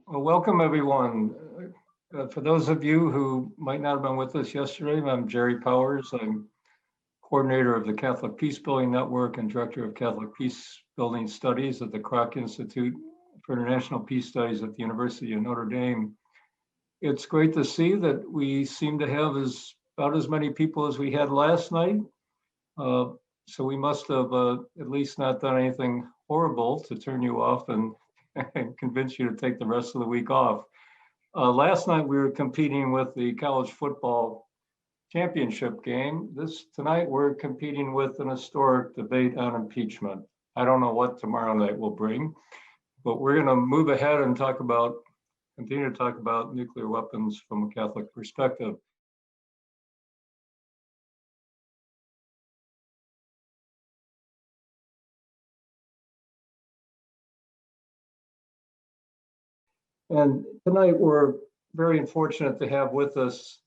Well, welcome everyone. For those of you who might not have been with us yesterday, I'm Jerry Powers. I'm coordinator of the Catholic Peace Building Network and director of Catholic Peace Building Studies at the Kroc Institute for International Peace Studies at the University of Notre Dame. It's great to see that we seem to have about as many people as we had last night. Uh, so we must have at least not done anything horrible to turn you off and, and convince you to take the rest of the week off. Last night we were competing with the college football championship game. Tonight we're competing with an historic debate on impeachment. I don't know what tomorrow night will bring, but we're going to move ahead and continue to talk about nuclear weapons from a Catholic perspective. And tonight we're very unfortunate to have with us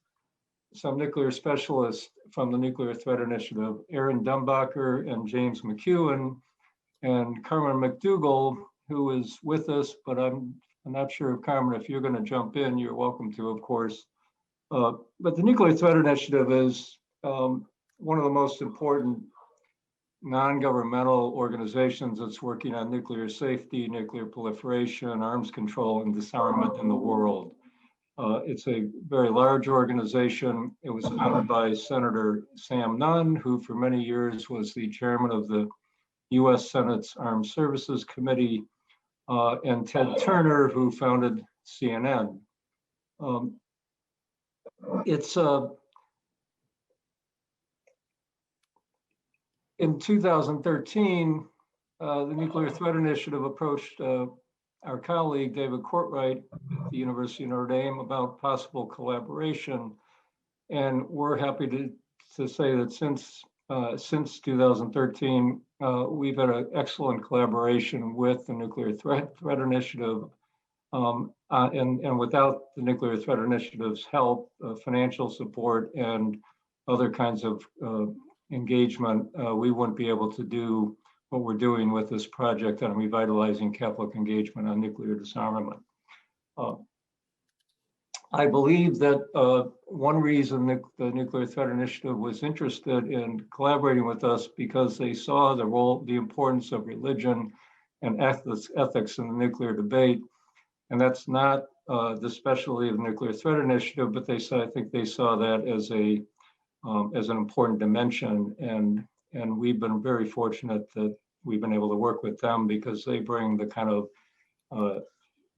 some nuclear specialists from the Nuclear Threat Initiative, Erin Dumbacher and James McKeon, and Carmen McDougall, who is with us, but I'm not sure, Carmen, if you're going to jump in, you're welcome to, of course. But the Nuclear Threat Initiative is one of the most important non-governmental organizations that's working on nuclear safety, nuclear proliferation, arms control, and disarmament in the world. It's a very large organization. It was founded by Senator Sam Nunn, who for many years was the chairman of the US Senate's Armed Services Committee, and Ted Turner, who founded CNN. It's in 2013, the Nuclear Threat Initiative approached our colleague, David Courtwright at the University of Notre Dame about possible collaboration. And we're happy to say that since 2013, we've had an excellent collaboration with the Nuclear Threat Initiative. And without the Nuclear Threat Initiative's help, financial support, and other kinds of engagement, we wouldn't be able to do what we're doing with this project on revitalizing Catholic engagement on nuclear disarmament. I believe that one reason the Nuclear Threat Initiative was interested in collaborating with us because they saw the importance of religion and ethics in the nuclear debate. And that's not the specialty of the Nuclear Threat Initiative, but I think they saw that as an important dimension. And we've been very fortunate that we've been able to work with them because they bring the kind of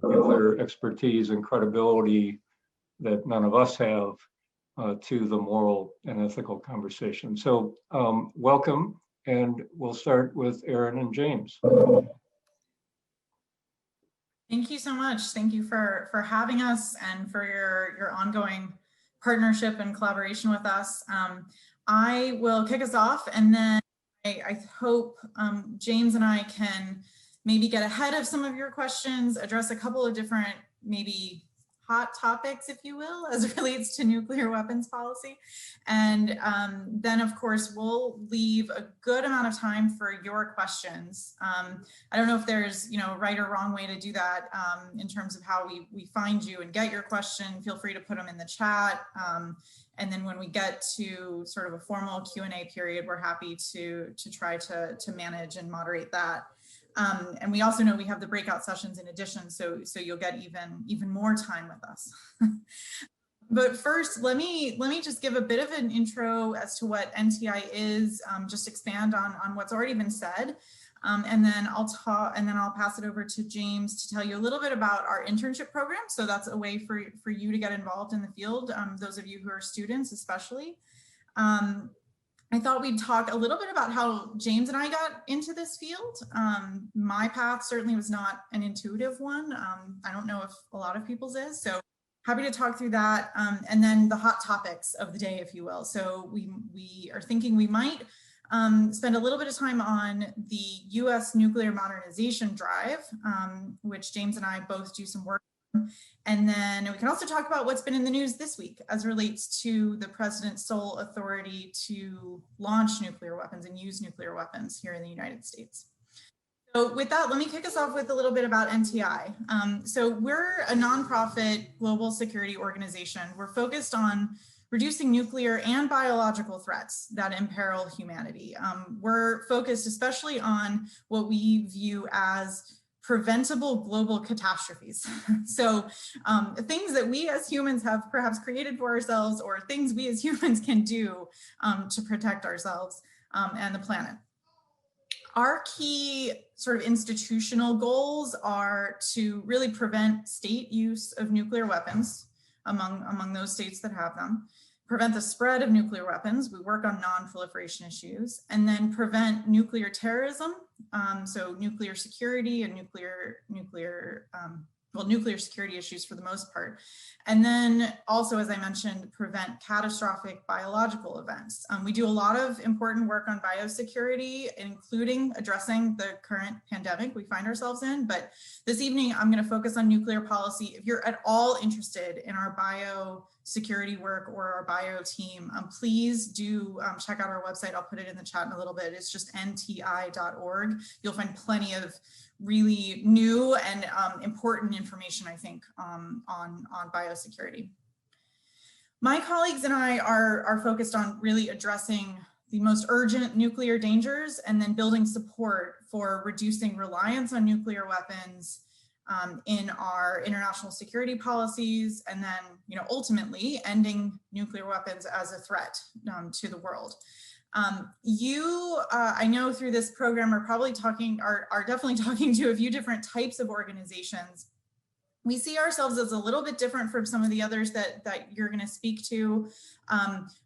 nuclear expertise and credibility that none of us have to the moral and ethical conversation. So welcome, and we'll start with Erin and James. Thank you so much. Thank you for having us and for your ongoing partnership and collaboration with us. I will kick us off, and then I hope James and I can maybe get ahead of some of your questions, address a couple of different maybe hot topics, if you will, as it relates to nuclear weapons policy. And then, of course, we'll leave a good amount of time for your questions. I don't know if there's, right or wrong way to do that in terms of how we find you and get your question. Feel free to put them in the chat. And then when we get to sort of a formal Q&A period, we're happy to try to manage and moderate that. And we also know we have the breakout sessions in addition, so you'll get even more time with us. But first, let me just give a bit of an intro as to what NTI is, just expand on what's already been said, and then I'll pass it over to James to tell you a little bit about our internship program. So that's a way for you to get involved in the field, those of you who are students especially. I thought we'd talk a little bit about how James and I got into this field. My path certainly was not an intuitive one. I don't know if a lot of people's is, so happy to talk through that. And then the hot topics of the day, if you will. So we are thinking we might spend a little bit of time on the US nuclear modernization drive, which James and I both do some work. And then we can also talk about what's been in the news this week as relates to the president's sole authority to launch nuclear weapons and use nuclear weapons here in the United States. So with that, let me kick us off with a little bit about NTI. So we're a nonprofit global security organization. We're focused on reducing nuclear and biological threats that imperil humanity. We're focused especially on what we view as preventable global catastrophes. So things that we as humans have perhaps created for ourselves, or things we as humans can do to protect ourselves and the planet. Our key sort of institutional goals are to really prevent state use of nuclear weapons among those states that have them, prevent the spread of nuclear weapons. We work on non-proliferation issues, and then prevent nuclear terrorism. So nuclear security and nuclear security issues for the most part. And then also, as I mentioned, prevent catastrophic biological events. We do a lot of important work on biosecurity, including addressing the current pandemic we find ourselves in. But this evening, I'm going to focus on nuclear policy. If you're at all interested in our biosecurity work or our bio team, please do check out our website. I'll put it in the chat in a little bit. It's just nti.org. You'll find plenty of really new and important information, I think, on biosecurity. My colleagues and I are focused on really addressing the most urgent nuclear dangers and then building support for reducing reliance on nuclear weapons in our international security policies, and then, ultimately ending nuclear weapons as a threat to the world. I know through this program are probably are definitely talking to a few different types of organizations. We see ourselves as a little bit different from some of the others that you're going to speak to.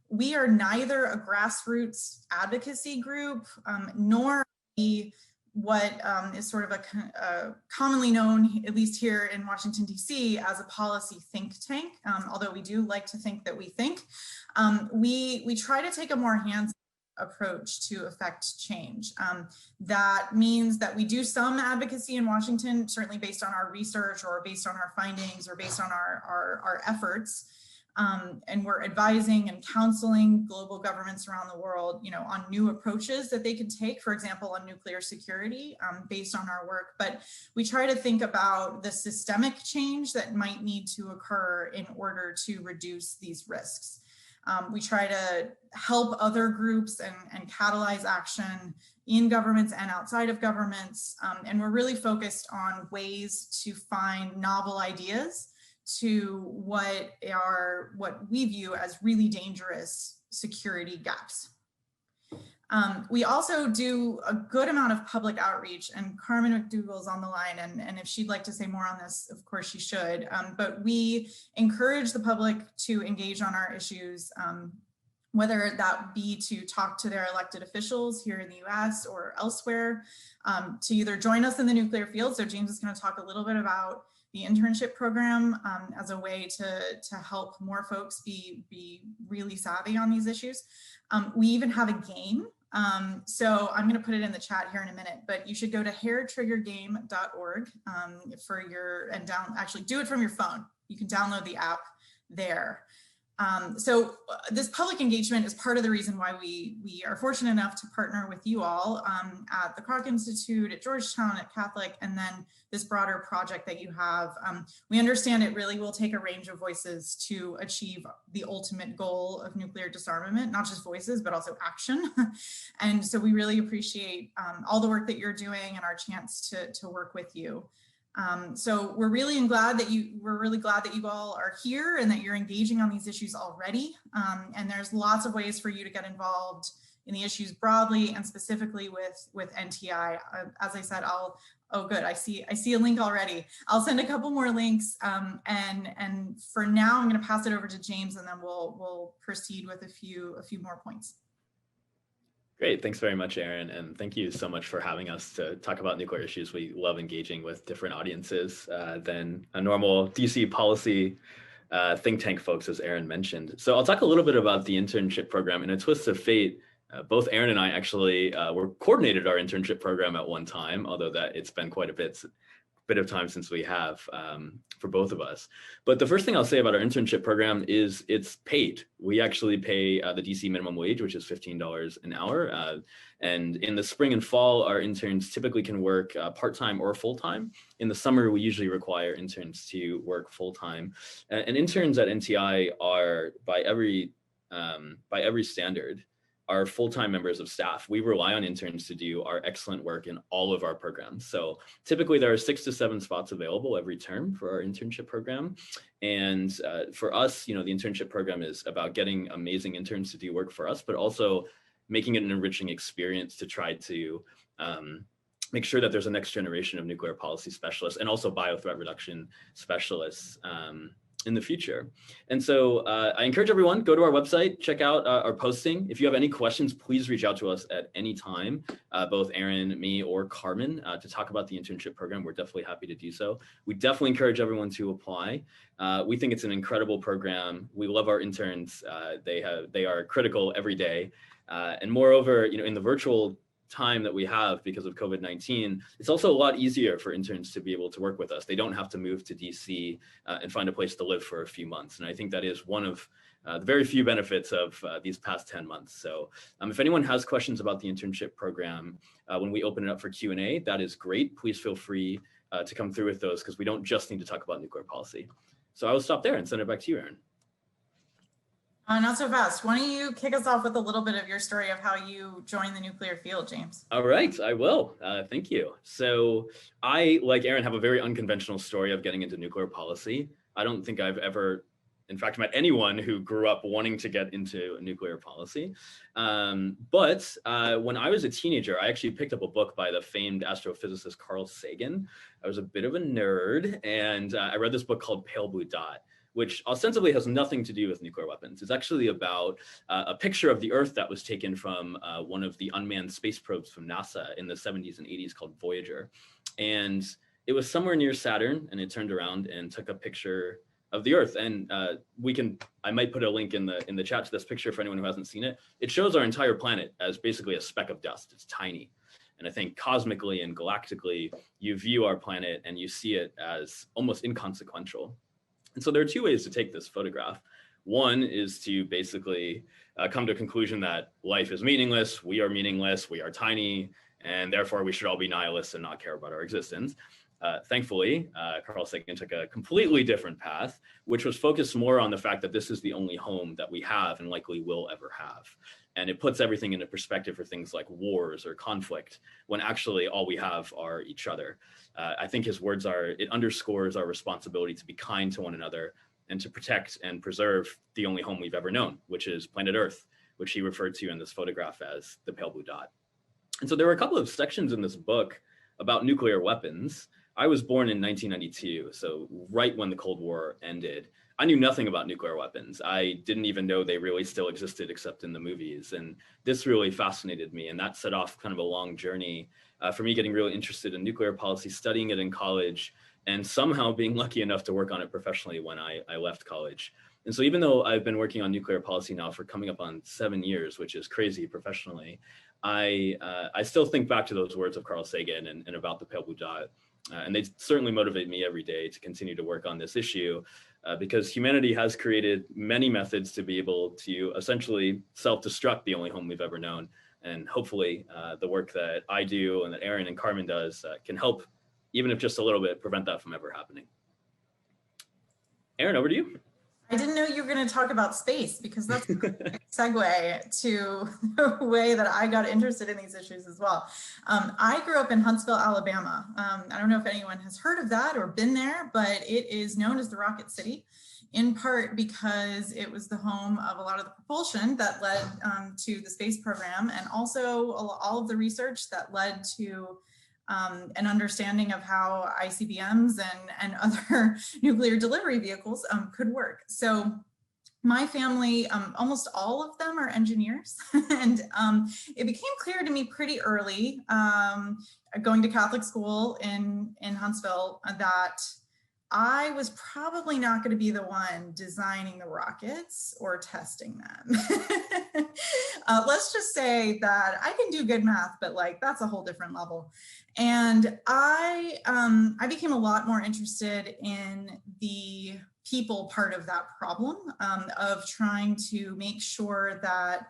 We are neither a grassroots advocacy group, nor what is sort of a commonly known, at least here in Washington, D.C., as a policy think tank, although we do like to think that we think. We try to take a more hands-on approach to affect change. That means that we do some advocacy in Washington, certainly based on our research or based on our findings or based on our efforts. And we're advising and counseling global governments around the world, on new approaches that they can take, for example, on nuclear security, based on our work. But we try to think about the systemic change that might need to occur in order to reduce these risks. We try to help other groups and catalyze action in governments and outside of governments. And we're really focused on ways to find novel ideas to what we view as really dangerous security gaps. We also do a good amount of public outreach, and Carmen McDougall's on the line, and if she'd like to say more on this, of course she should, but we encourage the public to engage on our issues, whether that be to talk to their elected officials here in the US or elsewhere, to either join us in the nuclear field. So James is going to talk a little bit about the internship program as a way to help more folks be really savvy on these issues. We even have a game. So I'm going to put it in the chat here in a minute, but you should go to hairtriggergame.org actually do it from your phone. You can download the app there. So this public engagement is part of the reason why we are fortunate enough to partner with you all at the Kroc Institute, at Georgetown, at Catholic, and then this broader project that you have. We understand it really will take a range of voices to achieve the ultimate goal of nuclear disarmament, not just voices, but also action. And so we really appreciate all the work that you're doing and our chance to work with you. So we're really glad that you all are here and that you're engaging on these issues already. And there's lots of ways for you to get involved in the issues broadly and specifically with NTI. As I said, oh good, I see a link already. I'll send a couple more links. And for now, I'm going to pass it over to James, and then we'll proceed with a few more points. Great, thanks very much, Erin, and thank you so much for having us to talk about nuclear issues. We love engaging with different audiences than a normal DC policy think tank folks, as Erin mentioned. So I'll talk a little bit about the internship program. In a twist of fate, both Erin and I actually coordinated our internship program at one time, although that it's been quite a bit bit of time since we have for both of us. But the first thing I'll say about our internship program is it's paid. We actually pay the DC minimum wage, which is $15 an hour. And in the spring and fall, our interns typically can work part-time or full-time. In the summer, we usually require interns to work full-time. And interns at NTI are, by every standard, are full-time members of staff. We rely on interns to do our excellent work in all of our programs. So typically there are 6 to 7 spots available every term for our internship program. And for us, the internship program is about getting amazing interns to do work for us, but also making it an enriching experience to try to make sure that there's a next generation of nuclear policy specialists and also biothreat reduction specialists in the future. And so I encourage everyone, go to our website, check out our posting. If you have any questions, please reach out to us at any time, both Erin, me, or Carmen, to talk about the internship program. We're definitely happy to do so. We definitely encourage everyone to apply. We think it's an incredible program. We love our interns. They are critical every day. And moreover, in the virtual time that we have because of COVID-19, it's also a lot easier for interns to be able to work with us. They don't have to move to DC and find a place to live for a few months. And I think that is one of the very few benefits of these past 10 months. So if anyone has questions about the internship program, when we open it up for Q&A, that is great. Please feel free to come through with those because we don't just need to talk about nuclear policy. So I will stop there and send it back to you, Erin. Not so fast. Why don't you kick us off with a little bit of your story of how you joined the nuclear field, James? All right, I will. Thank you. So I, like Erin, have a very unconventional story of getting into nuclear policy. I don't think I've ever, in fact, met anyone who grew up wanting to get into nuclear policy. But when I was a teenager, I actually picked up a book by the famed astrophysicist Carl Sagan. I was a bit of a nerd, and I read this book called Pale Blue Dot, which ostensibly has nothing to do with nuclear weapons. It's actually about a picture of the Earth that was taken from one of the unmanned space probes from NASA in the 70s and 80s called Voyager. And it was somewhere near Saturn, and it turned around and took a picture of the Earth. And I might put a link in the chat to this picture for anyone who hasn't seen it. It shows our entire planet as basically a speck of dust. It's tiny. And I think cosmically and galactically, you view our planet and you see it as almost inconsequential. And so there are two ways to take this photograph. One is to basically come to a conclusion that life is meaningless, we are meaningless, we are tiny, and therefore we should all be nihilists and not care about our existence. Thankfully, Carl Sagan took a completely different path, which was focused more on the fact that this is the only home that we have and likely will ever have. And it puts everything into perspective for things like wars or conflict, when actually all we have are each other. I think his words are, it underscores our responsibility to be kind to one another and to protect and preserve the only home we've ever known, which is planet Earth, which he referred to in this photograph as the pale blue dot. And so there were a couple of sections in this book about nuclear weapons. I was born in 1992, so right when the Cold War ended. I knew nothing about nuclear weapons. I didn't even know they really still existed except in the movies. And this really fascinated me. And that set off kind of a long journey for me getting really interested in nuclear policy, studying it in college, and somehow being lucky enough to work on it professionally when I left college. And so even though I've been working on nuclear policy now for coming up on 7 years, which is crazy professionally, I still think back to those words of Carl Sagan and about the pale blue dot. And they certainly motivate me every day to continue to work on this issue because humanity has created many methods to be able to essentially self-destruct the only home we've ever known. And hopefully the work that I do and that Erin and Carmen does can help, even if just a little bit, prevent that from ever happening. Erin, over to you. I didn't know you were going to talk about space because that's a segue to the way that I got interested in these issues as well. I grew up in Huntsville, Alabama. I don't know if anyone has heard of that or been there, but it is known as the Rocket City, in part because it was the home of a lot of the propulsion that led to the space program, and also all of the research that led to an understanding of how ICBMs and other nuclear delivery vehicles could work. So my family, almost all of them are engineers. And it became clear to me pretty early, going to Catholic school in Huntsville, that I was probably not going to be the one designing the rockets or testing them. Let's just say that I can do good math, but like that's a whole different level. And I became a lot more interested in the people part of that problem, of trying to make sure that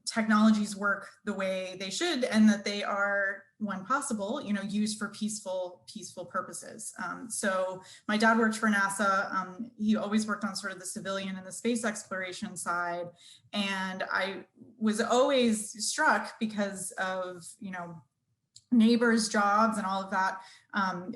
technologies work the way they should, and that they are, when possible, used for peaceful purposes. So my dad worked for NASA. He always worked on sort of the civilian and the space exploration side. And I was always struck because of, neighbors' jobs and all of that,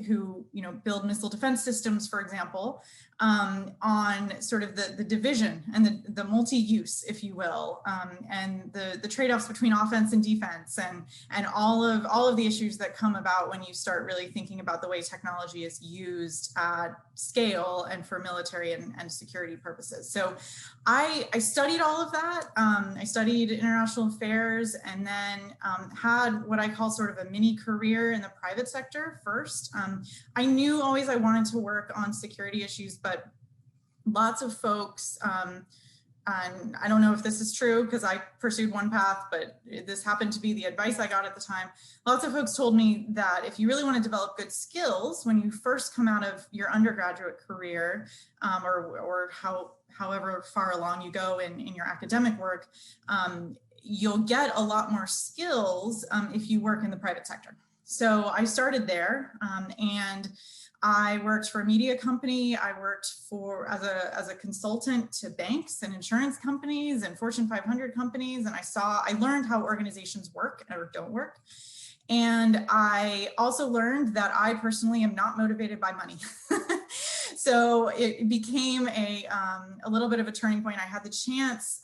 who build missile defense systems, for example, on sort of the division and the multi-use, if you will, and the trade-offs between offense and defense, and all of the issues that come about when you start really thinking about the way technology is used at scale and for military and security purposes. So I studied all of that. I studied international affairs, and then had what I call sort of a mini career in the private sector first. I knew always I wanted to work on security issues, but lots of folks, and I don't know if this is true because I pursued one path, but this happened to be the advice I got at the time. Lots of folks told me that if you really want to develop good skills when you first come out of your undergraduate career, or however far along you go in your academic work, you'll get a lot more skills if you work in the private sector. So I started there, and I worked for a media company. I worked as a consultant to banks and insurance companies and Fortune 500 companies. And I learned how organizations work or don't work. And I also learned that I personally am not motivated by money. So it became a little bit of a turning point. I had the chance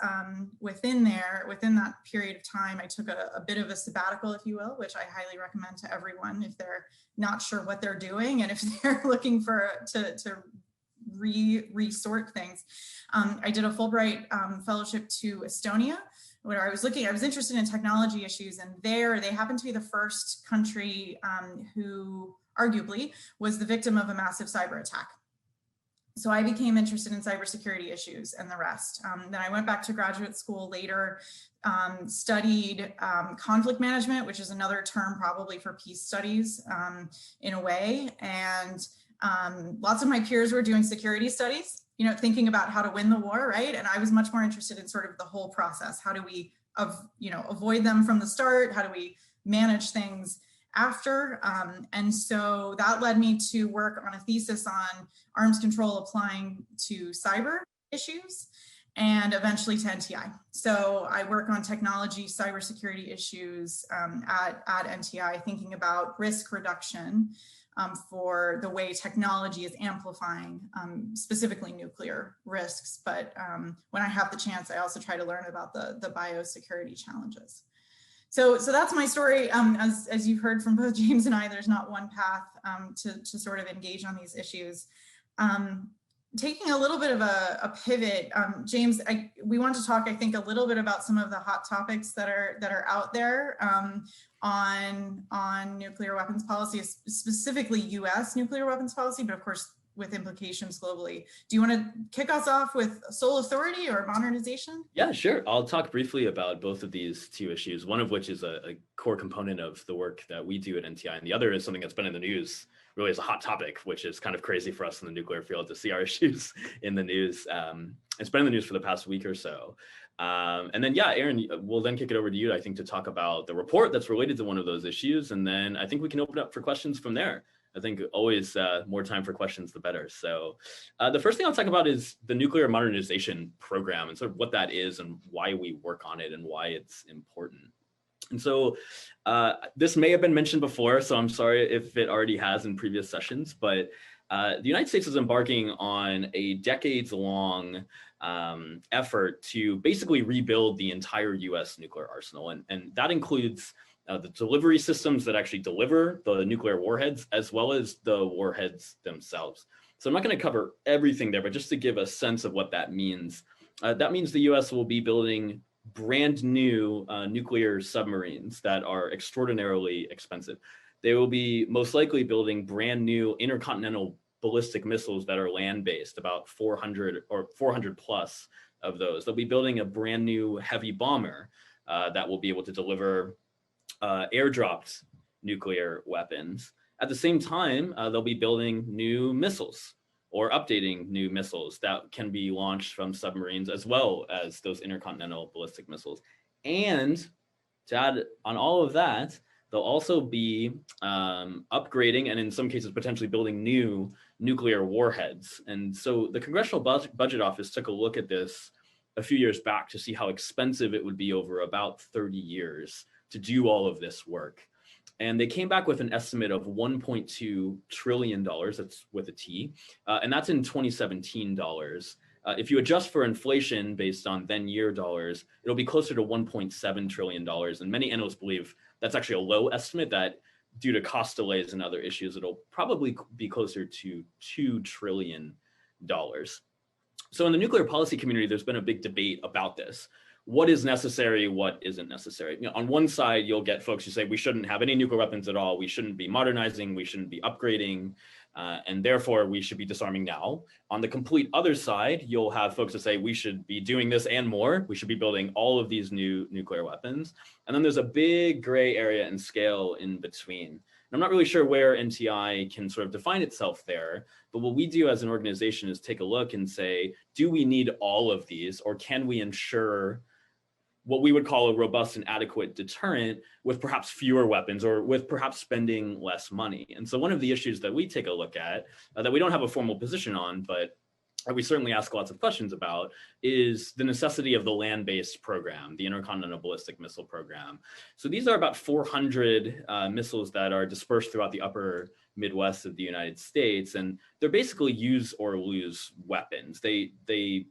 within that period of time, I took a bit of a sabbatical, if you will, which I highly recommend to everyone if they're not sure what they're doing and if they're looking to resort things. I did a Fulbright fellowship to Estonia, where I was interested in technology issues, and there they happened to be the first country who arguably was the victim of a massive cyber attack. So I became interested in cybersecurity issues and the rest. Then I went back to graduate school later, studied conflict management, which is another term probably for peace studies in a way. And lots of my peers were doing security studies, thinking about how to win the war, right? And I was much more interested in sort of the whole process. How do we, avoid them from the start? How do we manage things after? And so that led me to work on a thesis on arms control applying to cyber issues, and eventually to NTI. So I work on technology, cybersecurity issues at NTI, thinking about risk reduction for the way technology is amplifying specifically nuclear risks. But when I have the chance, I also try to learn about the biosecurity challenges. So that's my story. As you've heard from both James and I, there's not one path to sort of engage on these issues. Taking a little bit of a pivot, James, we want to talk, I think, a little bit about some of the hot topics that are out there on nuclear weapons policy, specifically U.S. nuclear weapons policy, but of course with implications globally. Do you want to kick us off with sole authority or modernization? Yeah, sure. I'll talk briefly about both of these two issues, one of which is a core component of the work that we do at NTI, and the other is something that's been in the news really as a hot topic, which is kind of crazy for us in the nuclear field to see our issues in the news. It's been in the news for the past week or so. And then, yeah, Erin, we'll then kick it over to you, I think, to talk about the report that's related to one of those issues. And then I think we can open up for questions from there. I think always more time for questions, the better. So the first thing I'll talk about is the nuclear modernization program and sort of what that is and why we work on it and why it's important. And so this may have been mentioned before, so I'm sorry if it already has in previous sessions, but the United States is embarking on a decades-long effort to basically rebuild the entire US nuclear arsenal. And that includes the delivery systems that actually deliver the nuclear warheads, as well as the warheads themselves. So I'm not going to cover everything there, but just to give a sense of what that means the US will be building brand new nuclear submarines that are extraordinarily expensive. They will be most likely building brand new intercontinental ballistic missiles that are land-based, about 400 plus of those. They'll be building a brand new heavy bomber that will be able to deliver airdropped nuclear weapons. At the same time, they'll be building new missiles or updating new missiles that can be launched from submarines, as well as those intercontinental ballistic missiles. And to add on all of that, they'll also be upgrading and in some cases potentially building new nuclear warheads. And so the Congressional Budget Office took a look at this a few years back to see how expensive it would be over about 30 years to do all of this work. And they came back with an estimate of $1.2 trillion, that's with a T, and that's in 2017 dollars. If you adjust for inflation based on then year dollars, it'll be closer to $1.7 trillion. And many analysts believe that's actually a low estimate, that due to cost delays and other issues, it'll probably be closer to $2 trillion. So in the nuclear policy community, there's been a big debate about this. What is necessary, what isn't necessary? You know, on one side, you'll get folks who say we shouldn't have any nuclear weapons at all, we shouldn't be modernizing, we shouldn't be upgrading, and therefore we should be disarming now. On the complete other side, you'll have folks that say we should be doing this and more, we should be building all of these new nuclear weapons. And then there's a big gray area and scale in between. And I'm not really sure where NTI can sort of define itself there, but what we do as an organization is take a look and say, do we need all of these, or can we ensure what we would call a robust and adequate deterrent with perhaps fewer weapons or with perhaps spending less money? And so one of the issues that we take a look at, that we don't have a formal position on, but we certainly ask lots of questions about, is the necessity of the land-based program, the Intercontinental Ballistic Missile Program. So these are about 400 missiles that are dispersed throughout the upper Midwest of the United States, and they're basically use or lose weapons. Their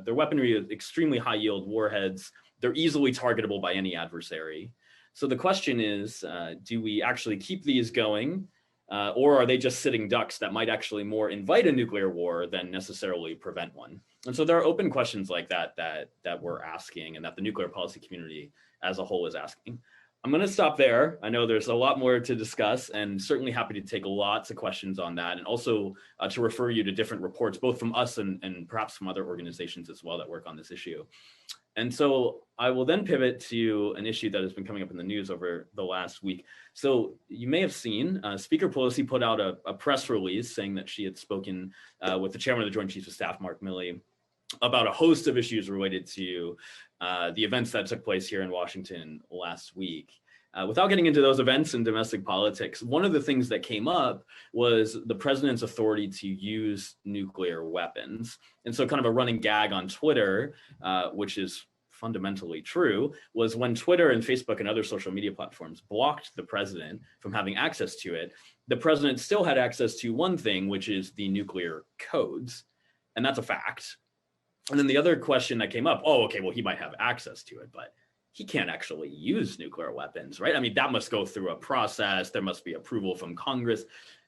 weaponry is extremely high-yield warheads. They're easily targetable by any adversary. So the question is, do we actually keep these going, or are they just sitting ducks that might actually more invite a nuclear war than necessarily prevent one? And so there are open questions like that we're asking, and that the nuclear policy community as a whole is asking. I'm going to stop there. I know there's a lot more to discuss, and certainly happy to take lots of questions on that, and also to refer you to different reports, both from us and perhaps from other organizations as well that work on this issue. And so I will then pivot to an issue that has been coming up in the news over the last week. So you may have seen Speaker Pelosi put out a press release saying that she had spoken with the chairman of the Joint Chiefs of Staff, Mark Milley, about a host of issues related to the events that took place here in Washington last week. Without getting into those events in domestic politics, one of the things that came up was the president's authority to use nuclear weapons. And so kind of a running gag on Twitter, which is fundamentally true, was when Twitter and Facebook and other social media platforms blocked the president from having access to it, the president still had access to one thing, which is the nuclear codes. And that's a fact. And then the other question that came up, oh, okay, well, he might have access to it, but he can't actually use nuclear weapons, right? I mean, that must go through a process. There must be approval from Congress.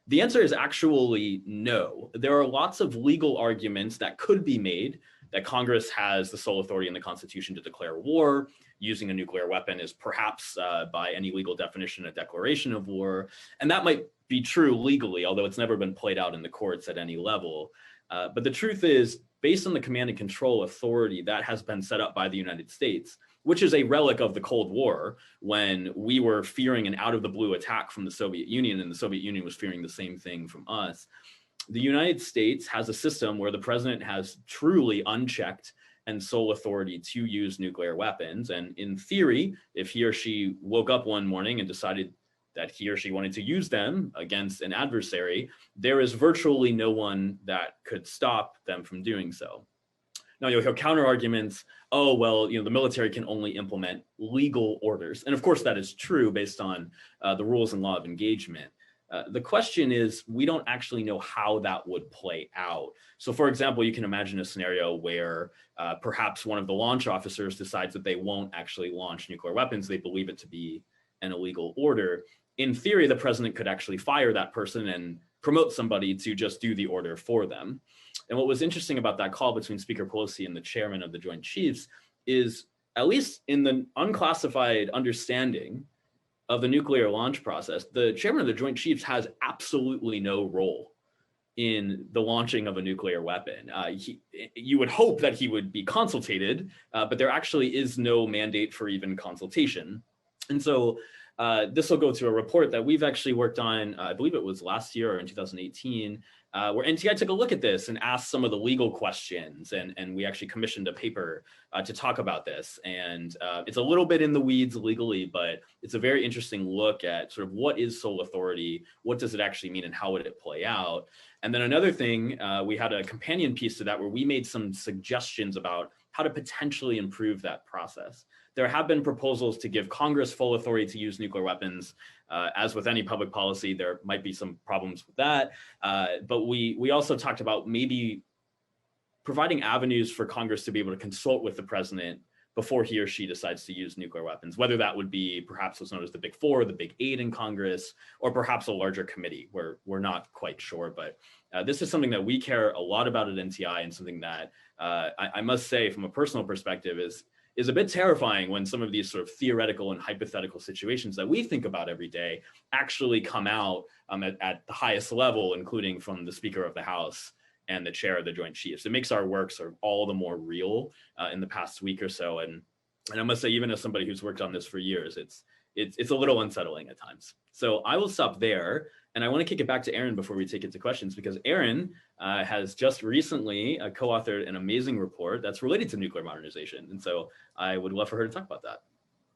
The answer is actually no. There are lots of legal arguments that could be made that Congress has the sole authority in the Constitution to declare war. Using a nuclear weapon is perhaps, by any legal definition, a declaration of war. And that might be true legally, although it's never been played out in the courts at any level. But the truth is, based on the command and control authority that has been set up by the United States, which is a relic of the Cold War, when we were fearing an out-of-the-blue attack from the Soviet Union, and the Soviet Union was fearing the same thing from us. The United States has a system where the president has truly unchecked and sole authority to use nuclear weapons. And in theory, if he or she woke up one morning and decided that he or she wanted to use them against an adversary, there is virtually no one that could stop them from doing so. Now you'll hear counter arguments, oh, well, the military can only implement legal orders. And of course that is true based on the rules and law of engagement. The question is, we don't actually know how that would play out. So for example, you can imagine a scenario where perhaps one of the launch officers decides that they won't actually launch nuclear weapons. They believe it to be an illegal order. In theory, the president could actually fire that person and promote somebody to just do the order for them. And what was interesting about that call between Speaker Pelosi and the chairman of the Joint Chiefs is, at least in the unclassified understanding of the nuclear launch process, the chairman of the Joint Chiefs has absolutely no role in the launching of a nuclear weapon. You would hope that he would be consulted, but there actually is no mandate for even consultation. And so this will go to a report that we've actually worked on, I believe it was last year or in 2018, where NTI took a look at this and asked some of the legal questions. And we actually commissioned a paper to talk about this. And it's a little bit in the weeds legally, but it's a very interesting look at sort of what is sole authority, what does it actually mean, and how would it play out? And then another thing, we had a companion piece to that where we made some suggestions about how to potentially improve that process. There have been proposals to give Congress full authority to use nuclear weapons. As with any public policy, there might be some problems with that. But we also talked about maybe providing avenues for Congress to be able to consult with the president before he or she decides to use nuclear weapons, whether that would be perhaps what's known as the Big Four, the Big Eight in Congress, or perhaps a larger committee where we're not quite sure. But this is something that we care a lot about at NTI, and something that I must say from a personal perspective is a bit terrifying when some of these sort of theoretical and hypothetical situations that we think about every day actually come out at the highest level, including from the Speaker of the House and the chair of the Joint Chiefs. It makes our work sort of all the more real in the past week or so. And I must say, even as somebody who's worked on this for years, it's a little unsettling at times. So I will stop there. And I want to kick it back to Erin before we take it to questions, because Erin has just recently co-authored an amazing report that's related to nuclear modernization. And so I would love for her to talk about that.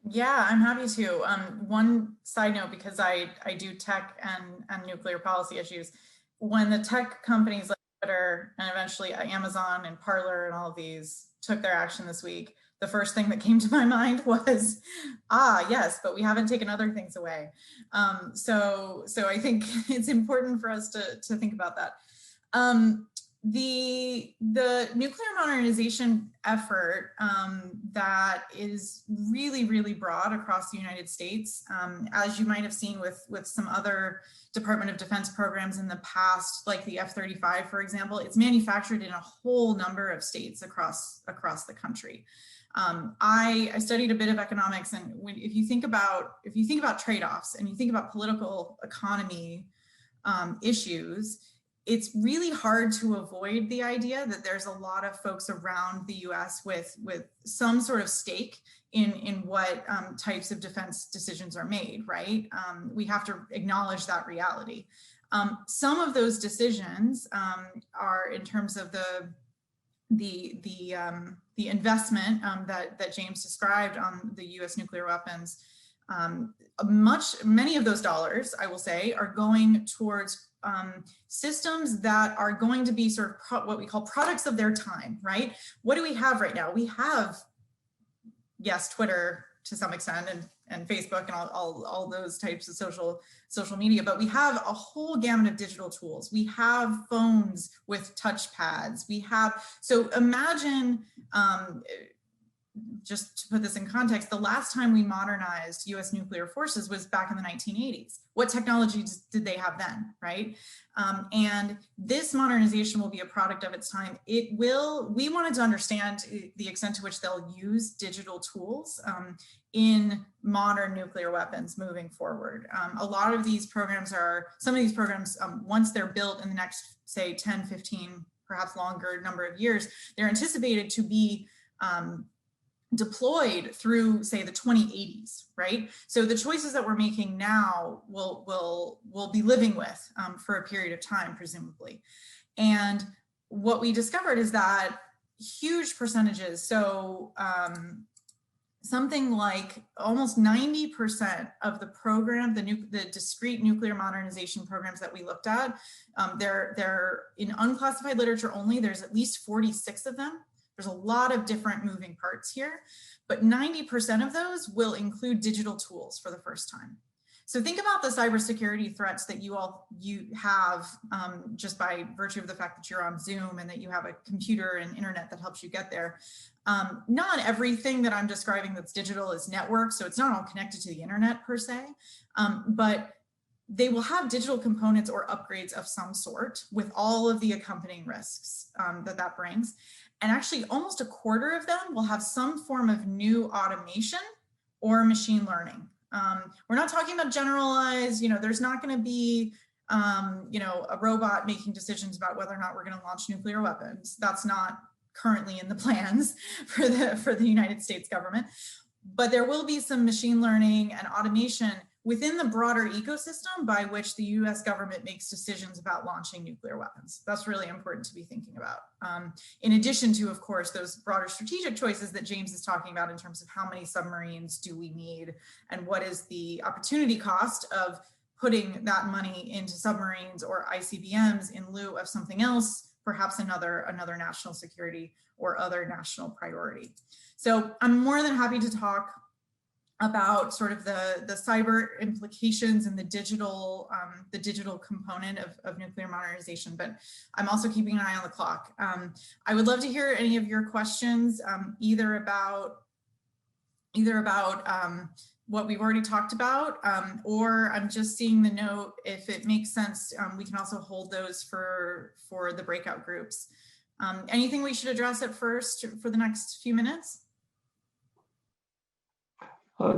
Yeah, I'm happy to. One side note, because I do tech and nuclear policy issues, when the tech companies like Twitter and eventually Amazon and Parler and all of these took their action this week, the first thing that came to my mind was, yes, but we haven't taken other things away. So I think it's important for us to think about that. The nuclear modernization effort that is really, really broad across the United States, as you might have seen with some other Department of Defense programs in the past, like the F-35, for example, it's manufactured in a whole number of states across the country. I studied a bit of economics, and if you think about trade-offs and you think about political economy issues, it's really hard to avoid the idea that there's a lot of folks around the US with some sort of stake in what types of defense decisions are made, right? We have to acknowledge that reality. Some of those decisions are in terms of the investment that James described on the US nuclear weapons. Many of those dollars, I will say, are going towards systems that are going to be sort of what we call products of their time, right? What do we have right now? We have, yes, Twitter to some extent, and Facebook and all those types of social media, but we have a whole gamut of digital tools. We have phones with touch pads. So imagine, just to put this in context, the last time we modernized US nuclear forces was back in the 1980s. What technologies did they have then, right? And this modernization will be a product of its time. We wanted to understand the extent to which they'll use digital tools in modern nuclear weapons moving forward. A lot of these programs some of these programs, once they're built in the next, say, 10, 15, perhaps longer number of years, they're anticipated to be deployed through, say, the 2080s, right? So the choices that we're making now will be living with for a period of time, presumably. And what we discovered is that huge percentages, so something like almost 90% of the program, the discrete nuclear modernization programs that we looked at, they're in unclassified literature only. There's at least 46 of them. There's a lot of different moving parts here, but 90% of those will include digital tools for the first time. So think about the cybersecurity threats that you have just by virtue of the fact that you're on Zoom and that you have a computer and internet that helps you get there. Not everything that I'm describing that's digital is networked, so it's not all connected to the internet per se, but they will have digital components or upgrades of some sort with all of the accompanying risks that brings. And actually almost a quarter of them will have some form of new automation or machine learning. We're not talking about generalized, there's not going to be a robot making decisions about whether or not we're going to launch nuclear weapons. That's not currently in the plans for the United States government. But there will be some machine learning and automation within the broader ecosystem by which the US government makes decisions about launching nuclear weapons. That's really important to be thinking about. In addition to, of course, those broader strategic choices that James is talking about in terms of how many submarines do we need and what is the opportunity cost of putting that money into submarines or ICBMs in lieu of something else, perhaps another national security or other national priority. So I'm more than happy to talk about sort of the cyber implications and the digital component of nuclear modernization, but I'm also keeping an eye on the clock. I would love to hear any of your questions, either about what we've already talked about, or I'm just seeing the note, if it makes sense, we can also hold those for the breakout groups. Anything we should address at first for the next few minutes? I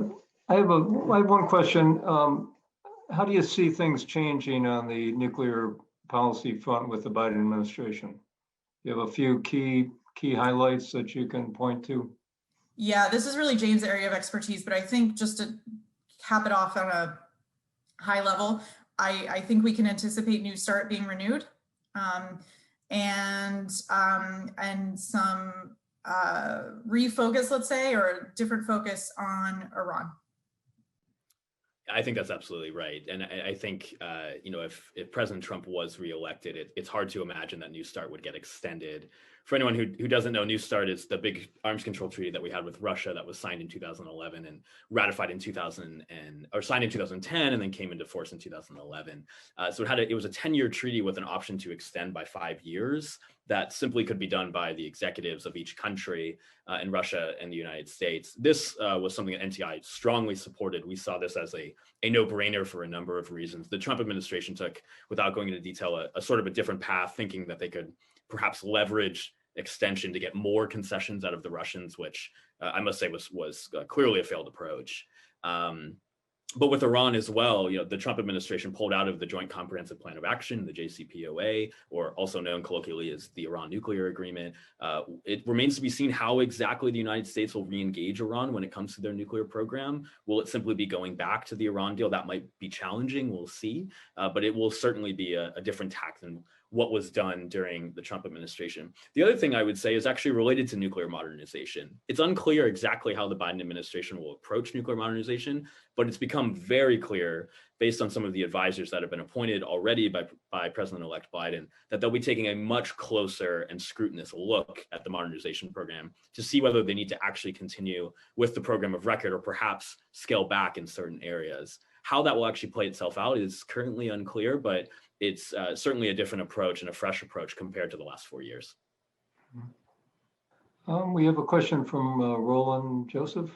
have one question. How do you see things changing on the nuclear policy front with the Biden administration? You have a few key highlights that you can point to? Yeah, this is really James' area of expertise, but I think just to cap it off on a high level, I think we can anticipate New START being renewed, and some refocus, let's say, or a different focus on Iran. I think that's absolutely right. And I think, if President Trump was reelected, it's hard to imagine that New START would get extended. For anyone who doesn't know, New START is the big arms control treaty that we had with Russia that was signed in 2011 and ratified in signed in 2010 and then came into force in 2011. So it was a 10-year treaty with an option to extend by 5 years that simply could be done by the executives of each country in Russia and the United States. This was something that NTI strongly supported. We saw this as a no-brainer for a number of reasons. The Trump administration took, without going into detail, a sort of a different path, thinking that they could perhaps leverage extension to get more concessions out of the Russians, which I must say was clearly a failed approach. But with Iran as well, the Trump administration pulled out of the Joint Comprehensive Plan of Action, the JCPOA, or also known colloquially as the Iran Nuclear Agreement. It remains to be seen how exactly the United States will re-engage Iran when it comes to their nuclear program. Will it simply be going back to the Iran deal? That might be challenging, we'll see, but it will certainly be a different tack than what was done during the Trump administration. The other thing I would say is actually related to nuclear modernization. It's unclear exactly how the Biden administration will approach nuclear modernization, but it's become very clear based on some of the advisors that have been appointed already by President-elect Biden, that they'll be taking a much closer and scrutinous look at the modernization program to see whether they need to actually continue with the program of record or perhaps scale back in certain areas. How that will actually play itself out is currently unclear, but it's certainly a different approach and a fresh approach compared to the last 4 years. We have a question from Roland Joseph.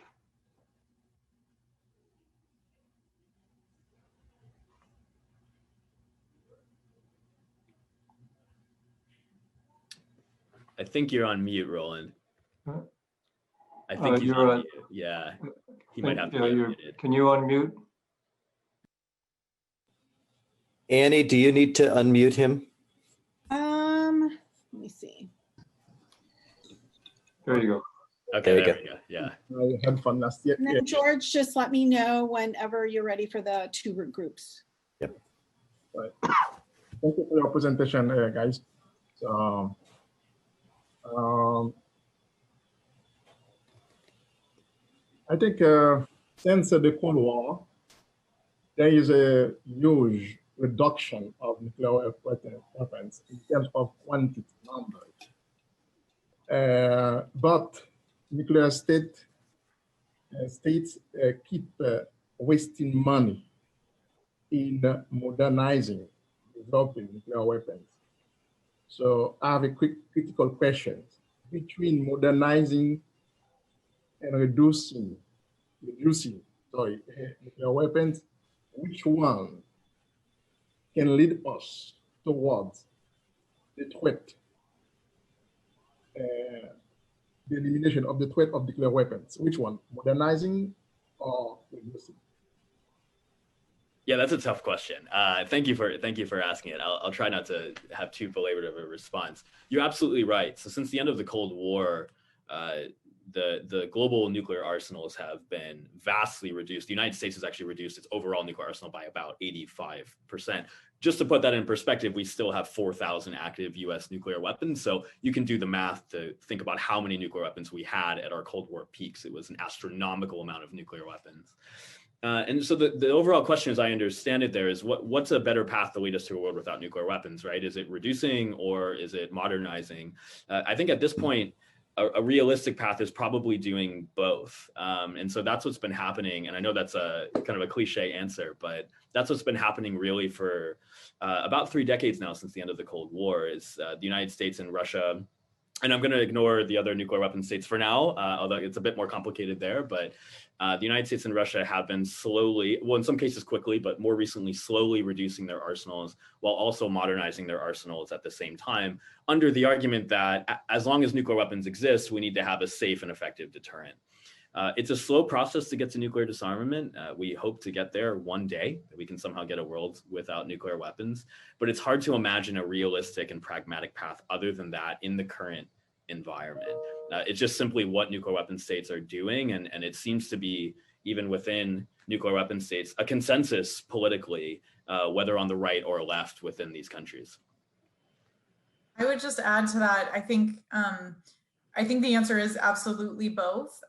I think you're on mute, Roland. I think he's you're on mute. Yeah, he might have to be unmuted. Can you unmute? Annie, do you need to unmute him? Let me see. There you go. Okay, there we go. Yeah. I had fun last year. And then George, just let me know whenever you're ready for the 2 groups. Yep. Right. Thank you for your presentation, guys. So, I think since the Cold War, there is a huge reduction of nuclear weapons in terms of quantity numbers. But nuclear states keep wasting money in modernizing, developing nuclear weapons. So I have a critical question. Between modernizing and reducing nuclear weapons, which one can lead us towards the threat, the elimination of the threat of nuclear weapons? Which one, modernizing or reducing? Yeah, that's a tough question. Thank you for asking it. I'll try not to have too belabored of a response. You're absolutely right. So since the end of the Cold War, the global nuclear arsenals have been vastly reduced. The United States has actually reduced its overall nuclear arsenal by about 85%. Just to put that in perspective, we still have 4,000 active US nuclear weapons. So you can do the math to think about how many nuclear weapons we had at our Cold War peaks. It was an astronomical amount of nuclear weapons. And so the overall question, as I understand it, there is what's a better path to lead us to a world without nuclear weapons, right? Is it reducing or is it modernizing? I think at this point, a realistic path is probably doing both. And so that's what's been happening. And I know that's a kind of a cliche answer, but that's what's been happening really for about 3 decades now since the end of the Cold War is the United States and Russia. And I'm going to ignore the other nuclear weapon states for now, although it's a bit more complicated there. But the United States and Russia have been slowly, well, in some cases quickly, but more recently slowly reducing their arsenals while also modernizing their arsenals at the same time, under the argument that as long as nuclear weapons exist, we need to have a safe and effective deterrent. It's a slow process to get to nuclear disarmament. We hope to get there one day, that we can somehow get a world without nuclear weapons. But it's hard to imagine a realistic and pragmatic path other than that in the current environment. It's just simply what nuclear weapon states are doing. And it seems to be, even within nuclear weapon states, a consensus politically, whether on the right or left within these countries. I would just add to that, I think the answer is absolutely both.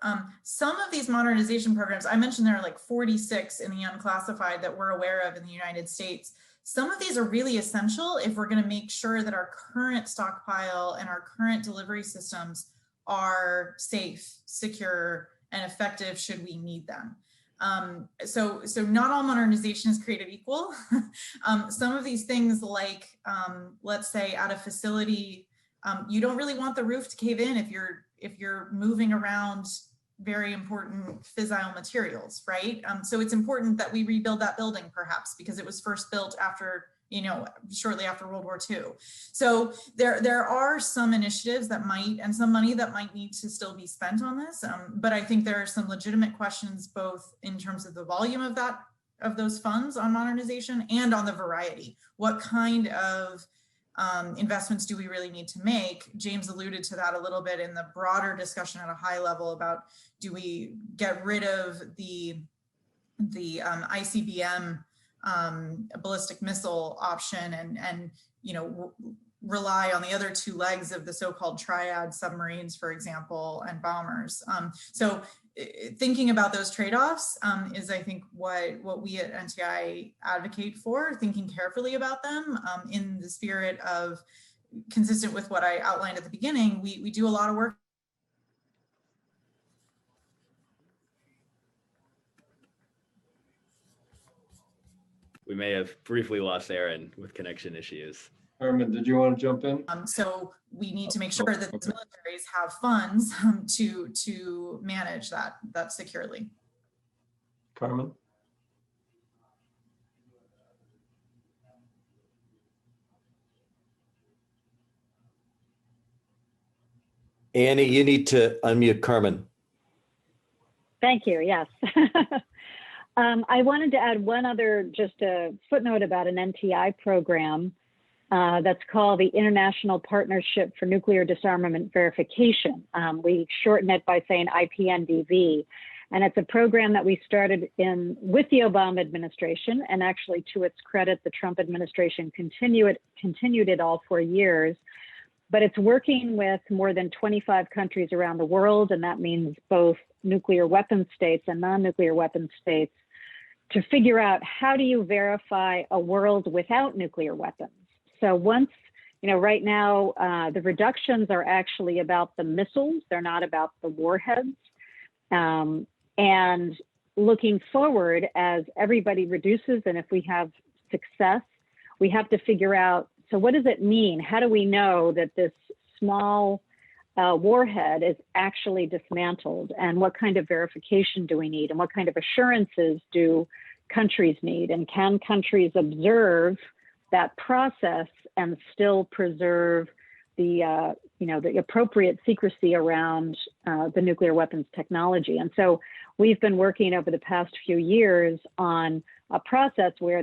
Some of these modernization programs, I mentioned there are like 46 in the unclassified that we're aware of in the United States. Some of these are really essential if we're going to make sure that our current stockpile and our current delivery systems are safe, secure, and effective should we need them. So not all modernization is created equal. Some of these things like, let's say at a facility, you don't really want the roof to cave in if you're moving around very important fissile materials, right? So it's important that we rebuild that building perhaps because it was first built after, shortly after World War II. So there are some initiatives that might, and some money that might need to still be spent on this. But I think there are some legitimate questions, both in terms of the volume of those funds on modernization and on the variety. What kind of investments do we really need to make? James alluded to that a little bit in the broader discussion at a high level about, do we get rid of the ICBM ballistic missile option and rely on the other 2 legs of the so-called triad submarines, for example, and bombers. So thinking about those trade-offs is, I think, what we at NTI advocate for, thinking carefully about them in the spirit of, consistent with what I outlined at the beginning, we do a lot of work. We may have briefly lost Erin with connection issues. Carmen, did you want to jump in? So we need to make sure that the militaries have funds to manage that securely. Carmen? Annie, you need to unmute Carmen. Thank you, yes. I wanted to add one other, just a footnote about an NTI program that's called the International Partnership for Nuclear Disarmament Verification. We shorten it by saying IPNDV. And it's a program that we started with the Obama administration, and actually, to its credit, the Trump administration continued it all 4 years. But it's working with more than 25 countries around the world, and that means both nuclear weapon states and non-nuclear weapon states, to figure out how do you verify a world without nuclear weapons. So once, right now, the reductions are actually about the missiles, they're not about the warheads. And looking forward, as everybody reduces, and if we have success, we have to figure out, so what does it mean? How do we know that this small warhead is actually dismantled? And what kind of verification do we need? And what kind of assurances do countries need? And can countries observe that process and still preserve the the appropriate secrecy around the nuclear weapons technology. And so we've been working over the past few years on a process where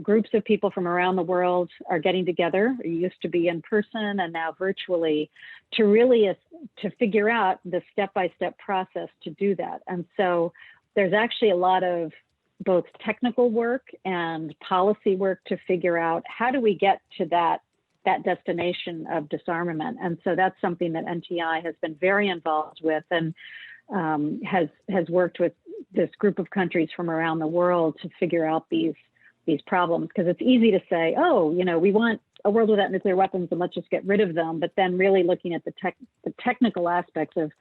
groups of people from around the world are getting together. It used to be in person and now virtually, to figure out the step-by-step process to do that. And so there's actually a lot of both technical work and policy work to figure out how do we get to that destination of disarmament. And so that's something that NTI has been very involved with, and has worked with this group of countries from around the world to figure out these problems. Because it's easy to say, we want a world without nuclear weapons and let's just get rid of them. But then really looking at the technical aspects of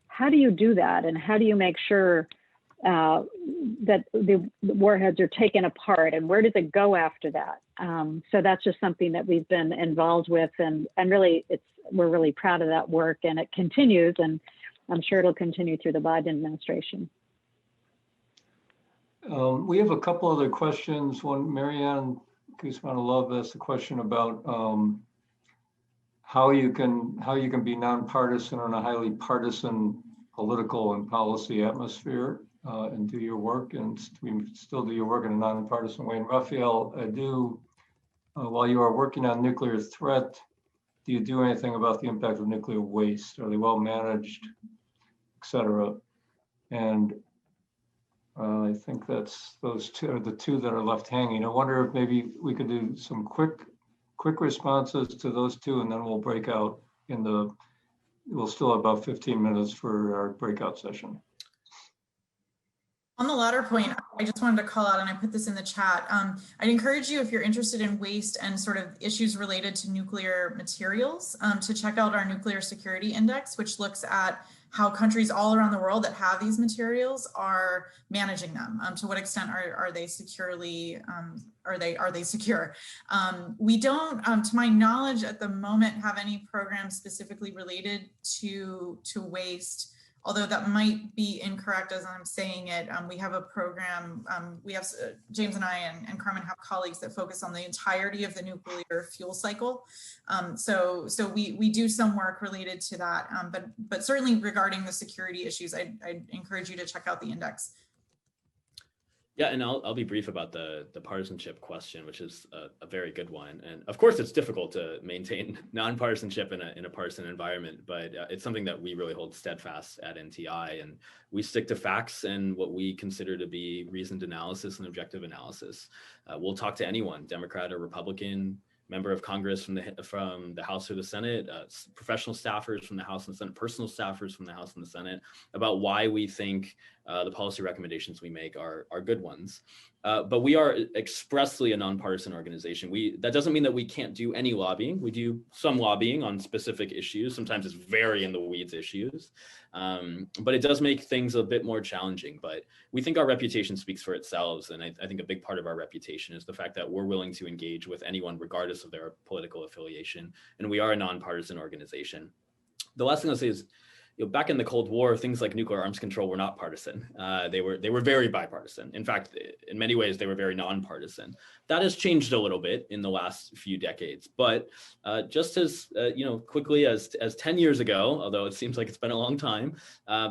how do you do that, and how do you make sure that the warheads are taken apart, and where does it go after that? So that's just something that we've been involved with, and really we're really proud of that work, and it continues, and I'm sure it'll continue through the Biden administration. We have a couple other questions. One, Maryann Cusimano Love asked a question about how you can be nonpartisan in a highly partisan political and policy atmosphere and do your work, and still do your work in a nonpartisan way. And Raphael, while you are working on nuclear threat, do you do anything about the impact of nuclear waste? Are they well managed, et cetera? And I think those two are the two that are left hanging. I wonder if maybe we could do some quick responses to those two, and then we'll break out we'll still have about 15 minutes for our breakout session. On the latter point, I just wanted to call out, and I put this in the chat. I'd encourage you, if you're interested in waste and sort of issues related to nuclear materials, to check out our Nuclear Security Index, which looks at how countries all around the world that have these materials are managing them. To what extent are they securely, are they secure? We don't, to my knowledge at the moment, have any programs specifically related to waste. Although that might be incorrect as I'm saying it. We have a program, James and I and Carmen have colleagues that focus on the entirety of the nuclear fuel cycle. So we do some work related to that, but certainly regarding the security issues, I'd encourage you to check out the index. Yeah, and I'll be brief about the partisanship question, which is a very good one. And of course, it's difficult to maintain nonpartisanship in a partisan environment, but it's something that we really hold steadfast at NTI. And we stick to facts and what we consider to be reasoned analysis and objective analysis. We'll talk to anyone, Democrat or Republican, member of Congress from the House or the Senate, professional staffers from the House and the Senate, personal staffers from the House and the Senate, about why we think the policy recommendations we make are good ones. But we are expressly a nonpartisan organization. That doesn't mean that we can't do any lobbying. We do some lobbying on specific issues. Sometimes it's very in the weeds issues, but it does make things a bit more challenging. But we think our reputation speaks for itself. And I think a big part of our reputation is the fact that we're willing to engage with anyone regardless of their political affiliation. And we are a nonpartisan organization. The last thing I'll say is, back in the Cold War, things like nuclear arms control were not partisan. They were very bipartisan. In fact, in many ways, they were very nonpartisan. That has changed a little bit in the last few decades. But just as quickly as 10 years ago, although it seems like it's been a long time,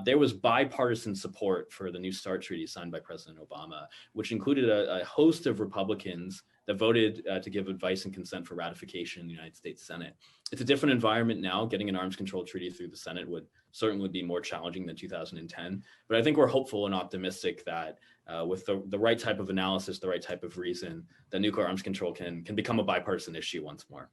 there was bipartisan support for the New START treaty signed by President Obama, which included a host of Republicans that voted to give advice and consent for ratification in the United States Senate. It's a different environment now. Getting an arms control treaty through the Senate would certainly be more challenging than 2010. But I think we're hopeful and optimistic that with the right type of analysis, the right type of reason, that nuclear arms control can become a bipartisan issue once more.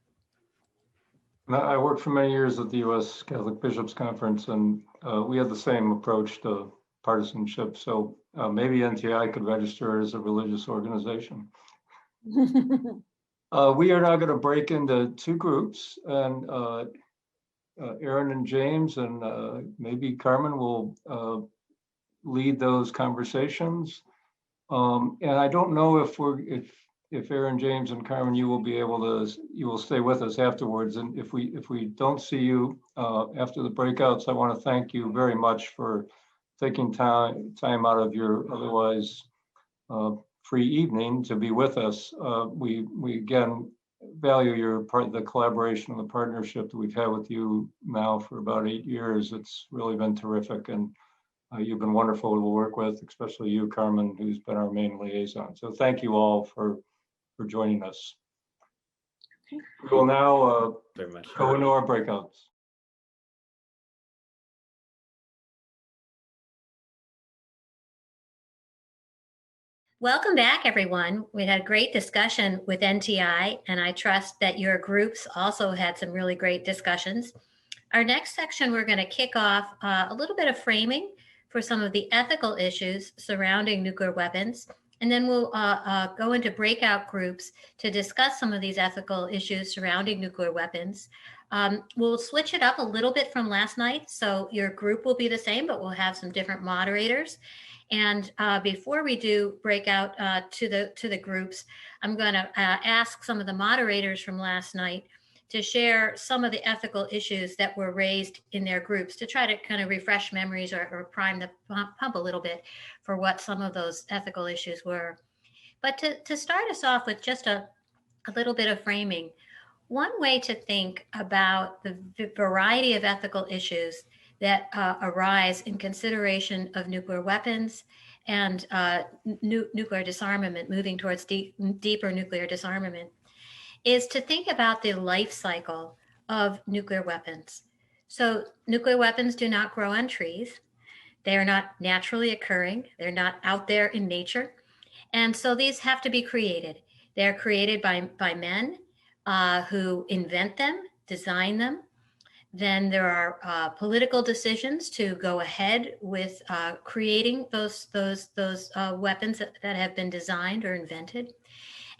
I worked for many years at the U.S. Catholic Bishops' Conference, and we had the same approach to partisanship. So maybe NTI could register as a religious organization. We are now going to break into two groups, and Erin and James and maybe Carmen will lead those conversations. And I don't know if Erin, James, and Carmen, you will stay with us afterwards. And if we don't see you after the breakouts, I want to thank you very much for taking time out of your otherwise free evening to be with us. We again value your part, the collaboration and the partnership that we've had with you now for about 8 years. It's really been terrific, and you've been wonderful to work with, especially you, Carmen, who's been our main liaison. So thank you all for joining us. Okay. We will now Very much. go into our breakouts. Welcome back, everyone. We had a great discussion with NTI, and I trust that your groups also had some really great discussions. Our next section, we're going to kick off a little bit of framing for some of the ethical issues surrounding nuclear weapons, and then we'll go into breakout groups to discuss some of these ethical issues surrounding nuclear weapons. We'll switch it up a little bit from last night, so your group will be the same, but we'll have some different moderators. And before we do breakout to the groups, I'm going to ask some of the moderators from last night to share some of the ethical issues that were raised in their groups to try to kind of refresh memories or prime the pump a little bit for what some of those ethical issues were. But to start us off with just a little bit of framing, one way to think about the variety of ethical issues that arise in consideration of nuclear weapons and nuclear disarmament, moving towards deeper nuclear disarmament, is to think about the life cycle of nuclear weapons. So nuclear weapons do not grow on trees. They are not naturally occurring. They're not out there in nature. And so these have to be created. They're created by men who invent them, design them. Then there are political decisions to go ahead with creating those weapons that have been designed or invented.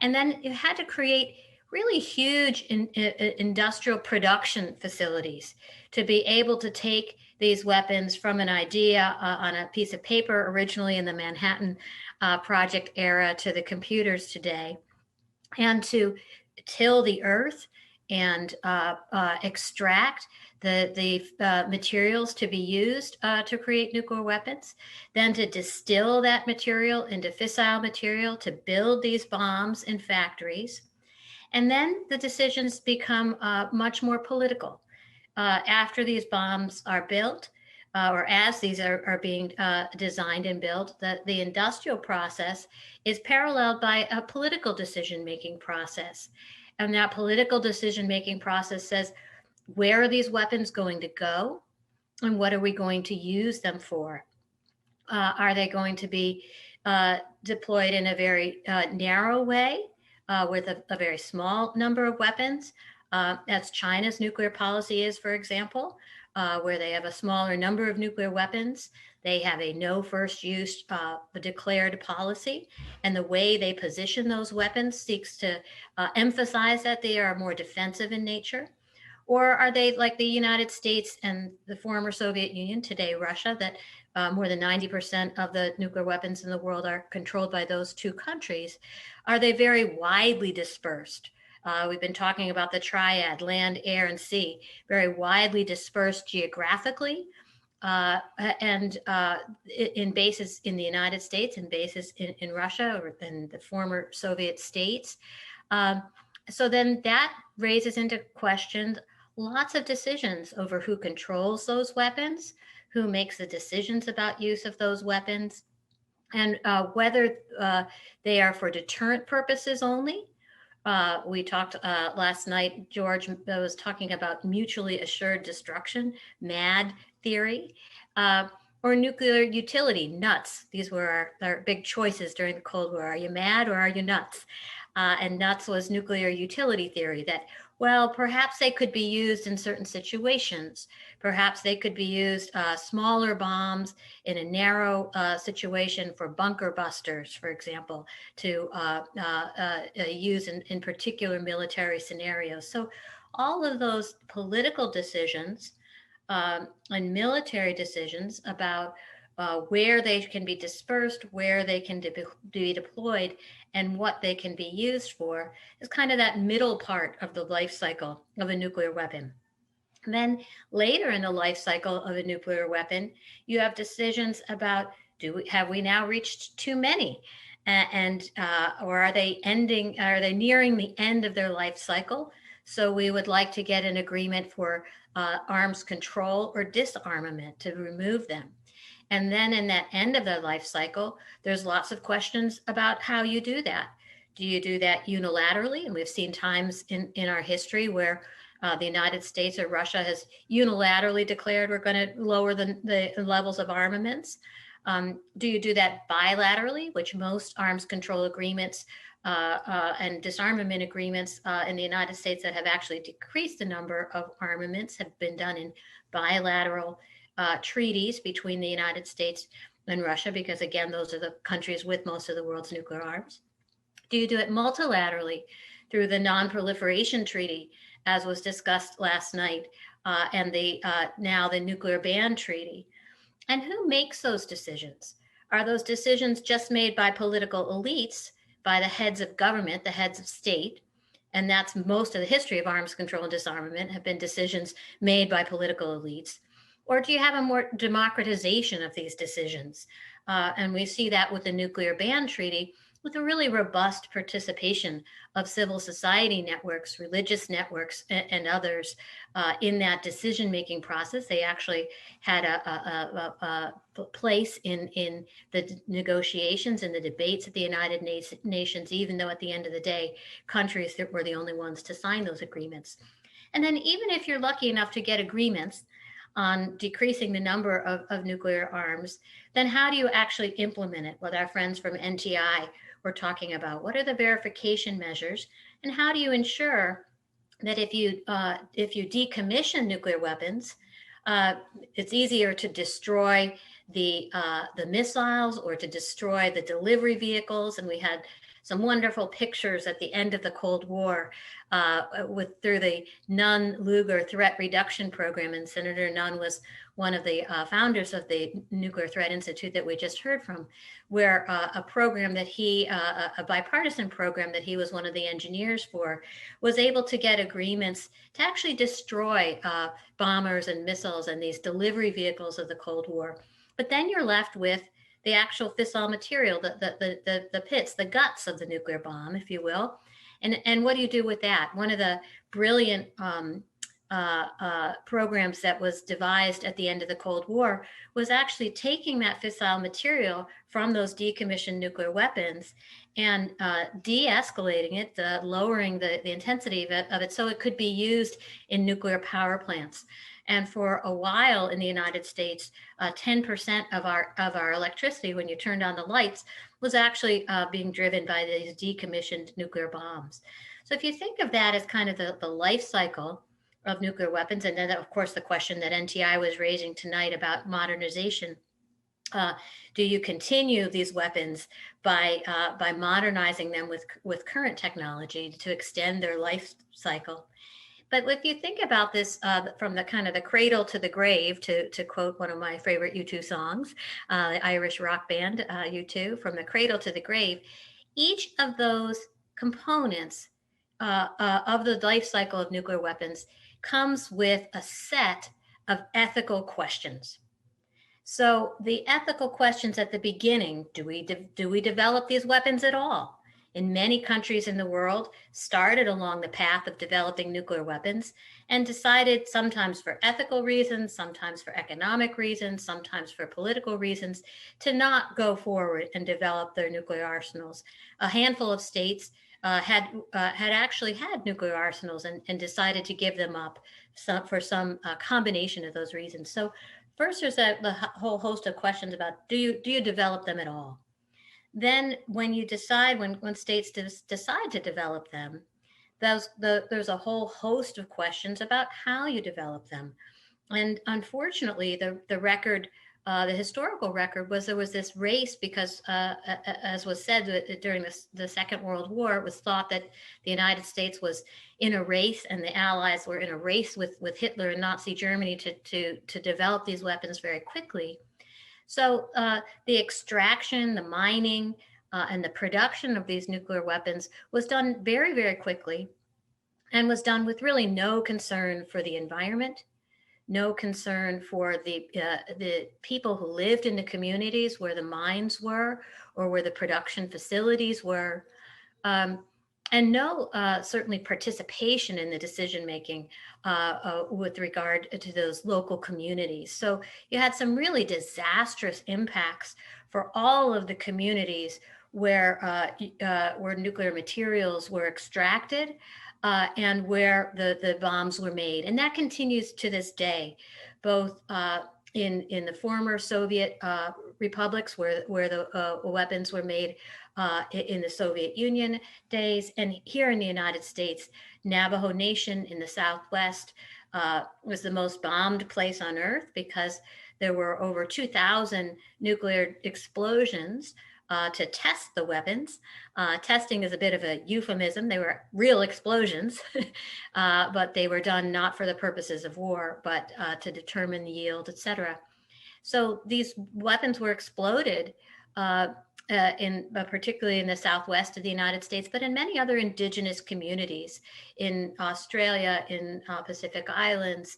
And then you had to create really huge industrial production facilities to be able to take these weapons from an idea on a piece of paper originally in the Manhattan Project era to the computers today, and to till the earth and extract the materials to be used to create nuclear weapons, then to distill that material into fissile material to build these bombs in factories. And then the decisions become much more political. After these bombs are built, or as these are being designed and built, the industrial process is paralleled by a political decision-making process. And that political decision-making process says, where are these weapons going to go? And what are we going to use them for? Are they going to be deployed in a very narrow way with a very small number of weapons, as China's nuclear policy is, for example, where they have a smaller number of nuclear weapons? They have a no first use declared policy, and the way they position those weapons seeks to emphasize that they are more defensive in nature. Or are they like the United States and the former Soviet Union, today Russia, that more than 90% of the nuclear weapons in the world are controlled by those two countries? Are they very widely dispersed? We've been talking about the triad, land, air, and sea, very widely dispersed geographically, and in bases in the United States and bases in Russia or in the former Soviet states. So then that raises into question lots of decisions over who controls those weapons, who makes the decisions about use of those weapons, and whether they are for deterrent purposes only. We talked last night, George was talking about mutually assured destruction, MAD theory, or nuclear utility, nuts. These were our big choices during the Cold War. Are you mad or are you nuts? And nuts was nuclear utility theory, that, well, perhaps they could be used in certain situations. Perhaps they could be used, smaller bombs in a narrow situation for bunker busters, for example, to use in particular military scenarios. So all of those political decisions and military decisions about where they can be dispersed, where they can be deployed, and what they can be used for is kind of that middle part of the life cycle of a nuclear weapon. And then later in the life cycle of a nuclear weapon, you have decisions about, have we now reached too many? or are they nearing the end of their life cycle? So we would like to get an agreement for arms control or disarmament to remove them. And then in that end of their life cycle, there's lots of questions about how you do that. Do you do that unilaterally? And we've seen times in our history where the United States or Russia has unilaterally declared we're going to lower the levels of armaments. Do you do that bilaterally, which most arms control agreements and disarmament agreements in the United States that have actually decreased the number of armaments have been done in bilateral treaties between the United States and Russia, because again, those are the countries with most of the world's nuclear arms. Do you do it multilaterally through the Non-Proliferation Treaty, as was discussed last night, and now the Nuclear Ban Treaty? And who makes those decisions? Are those decisions just made by political elites, by the heads of government, the heads of state? And that's most of the history of arms control and disarmament have been decisions made by political elites. Or do you have a more democratization of these decisions? And we see that with the Nuclear Ban Treaty, with a really robust participation of civil society networks, religious networks, and others in that decision-making process. They actually had a place in the negotiations and the debates at the United Nations, even though at the end of the day, countries that were the only ones to sign those agreements. And then even if you're lucky enough to get agreements on decreasing the number of nuclear arms, then how do you actually implement it? With our friends from NTI, we're talking about what are the verification measures, and how do you ensure that if you decommission nuclear weapons, it's easier to destroy the missiles or to destroy the delivery vehicles. And we had some wonderful pictures at the end of the Cold War through the Nunn-Lugar Threat Reduction Program. And Senator Nunn was one of the founders of the Nuclear Threat Institute that we just heard from, where a program that a bipartisan program that he was one of the engineers for, was able to get agreements to actually destroy bombers and missiles and these delivery vehicles of the Cold War. But then you're left with the actual fissile material, the pits, the guts of the nuclear bomb, if you will. And what do you do with that? One of the brilliant programs that was devised at the end of the Cold War was actually taking that fissile material from those decommissioned nuclear weapons and de-escalating it, lowering the intensity of it so it could be used in nuclear power plants. And for a while in the United States, 10% of our electricity, when you turned on the lights, was actually being driven by these decommissioned nuclear bombs. So if you think of that as kind of the life cycle of nuclear weapons, and then of course the question that NTI was raising tonight about modernization, do you continue these weapons by modernizing them with current technology to extend their life cycle? But if you think about this from the kind of the cradle to the grave, to quote one of my favorite U2 songs, the Irish rock band U2, from the cradle to the grave, each of those components of the life cycle of nuclear weapons comes with a set of ethical questions. So the ethical questions at the beginning, do we develop these weapons at all? In many countries in the world, started along the path of developing nuclear weapons and decided, sometimes for ethical reasons, sometimes for economic reasons, sometimes for political reasons, to not go forward and develop their nuclear arsenals. A handful of states had actually had nuclear arsenals and decided to give them up for some combination of those reasons. So first, there's the whole host of questions about do you develop them at all? Then when you decide, when states decide to develop them, there's a whole host of questions about how you develop them. And unfortunately, the record, the historical record was there was this race because, as was said during the Second World War, it was thought that the United States was in a race and the Allies were in a race with Hitler and Nazi Germany to develop these weapons very quickly. So the extraction, the mining, and the production of these nuclear weapons was done very, very quickly and was done with really no concern for the environment, no concern for the people who lived in the communities where the mines were or where the production facilities were, and no certainly participation in the decision making with regard to those local communities. So you had some really disastrous impacts for all of the communities where nuclear materials were extracted and where the bombs were made. And that continues to this day, both in the former Soviet republics where the weapons were made in the Soviet Union days, and here in the United States. Navajo Nation in the Southwest was the most bombed place on earth because there were over 2,000 nuclear explosions to test the weapons. Testing is a bit of a euphemism. They were real explosions, but they were done not for the purposes of war, but to determine the yield, etc. So these weapons were exploded particularly in the Southwest of the United States, but in many other indigenous communities in Australia, in Pacific Islands,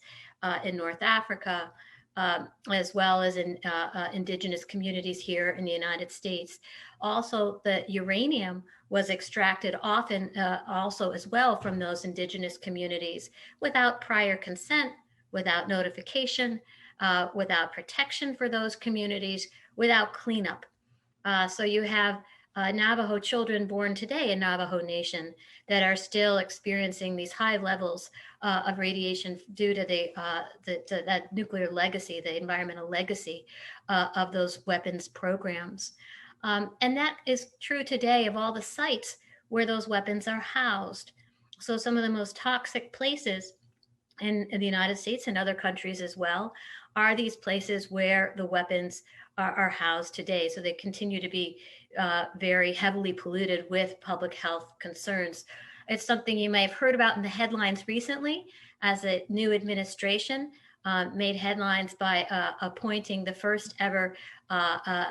in North Africa, as well as in indigenous communities here in the United States. Also, the uranium was extracted often also as well from those indigenous communities without prior consent, without notification, without protection for those communities, without cleanup. So you have Navajo children born today in Navajo Nation that are still experiencing these high levels of radiation due to that nuclear legacy, the environmental legacy of those weapons programs. And that is true today of all the sites where those weapons are housed. So some of the most toxic places in the United States and other countries as well are these places where the weapons are housed today. So they continue to be very heavily polluted with public health concerns. It's something you may have heard about in the headlines recently as a new administration made headlines by appointing the first ever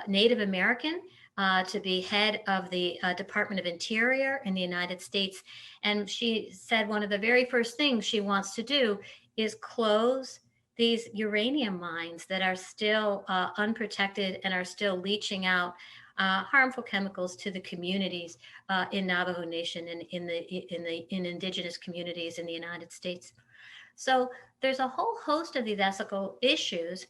Native American to be head of the Department of Interior in the United States. And she said one of the very first things she wants to do is close these uranium mines that are still unprotected and are still leaching out harmful chemicals to the communities in Navajo Nation and in indigenous communities in the United States. So there's a whole host of these ethical issues,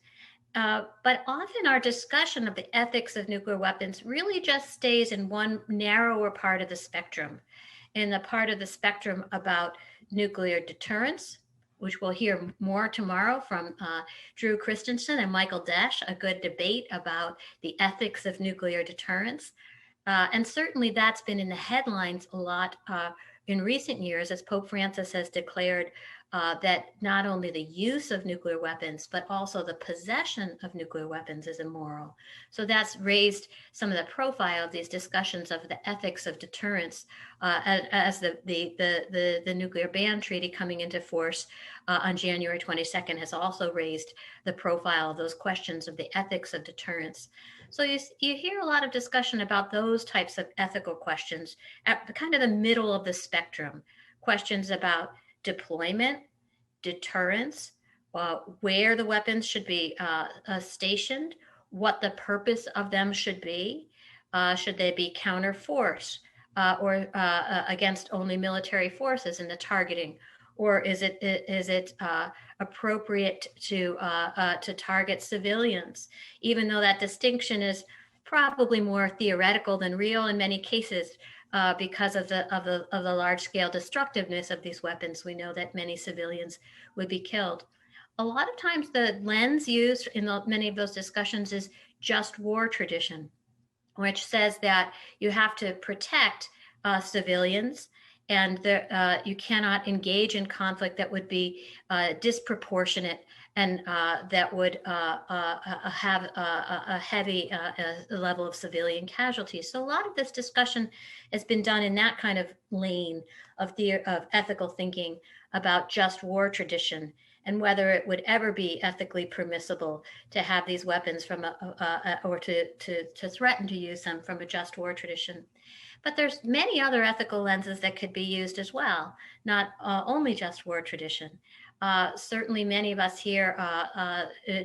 but often our discussion of the ethics of nuclear weapons really just stays in one narrower part of the spectrum, in the part of the spectrum about nuclear deterrence, which we'll hear more tomorrow from Drew Christensen and Michael Desch, a good debate about the ethics of nuclear deterrence. And certainly that's been in the headlines a lot in recent years, as Pope Francis has declared that not only the use of nuclear weapons, but also the possession of nuclear weapons is immoral. So that's raised some of the profile of these discussions of the ethics of deterrence as the nuclear ban treaty coming into force on January 22nd has also raised the profile of those questions of the ethics of deterrence. So you hear a lot of discussion about those types of ethical questions at the kind of the middle of the spectrum, questions about deployment, deterrence, where the weapons should be stationed, what the purpose of them should be. Should they be counter force or against only military forces in the targeting? Or is it appropriate to target civilians, even though that distinction is probably more theoretical than real in many cases? Because of the large-scale destructiveness of these weapons, we know that many civilians would be killed. A lot of times the lens used in many of those discussions is just war tradition, which says that you have to protect civilians and you cannot engage in conflict that would be disproportionate and that would have a heavy level of civilian casualties. So a lot of this discussion has been done in that kind of lane of ethical thinking about just war tradition and whether it would ever be ethically permissible to have these weapons from or to threaten to use them from a just war tradition. But there's many other ethical lenses that could be used as well, not only just war tradition. Certainly many of us here,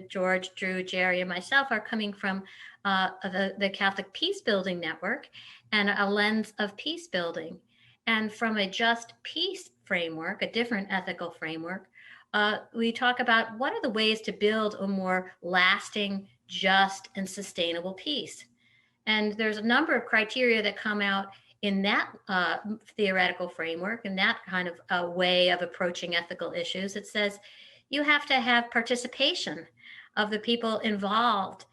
George, Drew, Jerry, and myself are coming from the Catholic Peace Building Network and a lens of peace building. And from a just peace framework, a different ethical framework, we talk about what are the ways to build a more lasting, just, and sustainable peace. And there's a number of criteria that come out in that theoretical framework and that kind of way of approaching ethical issues. It says you have to have participation of the people involved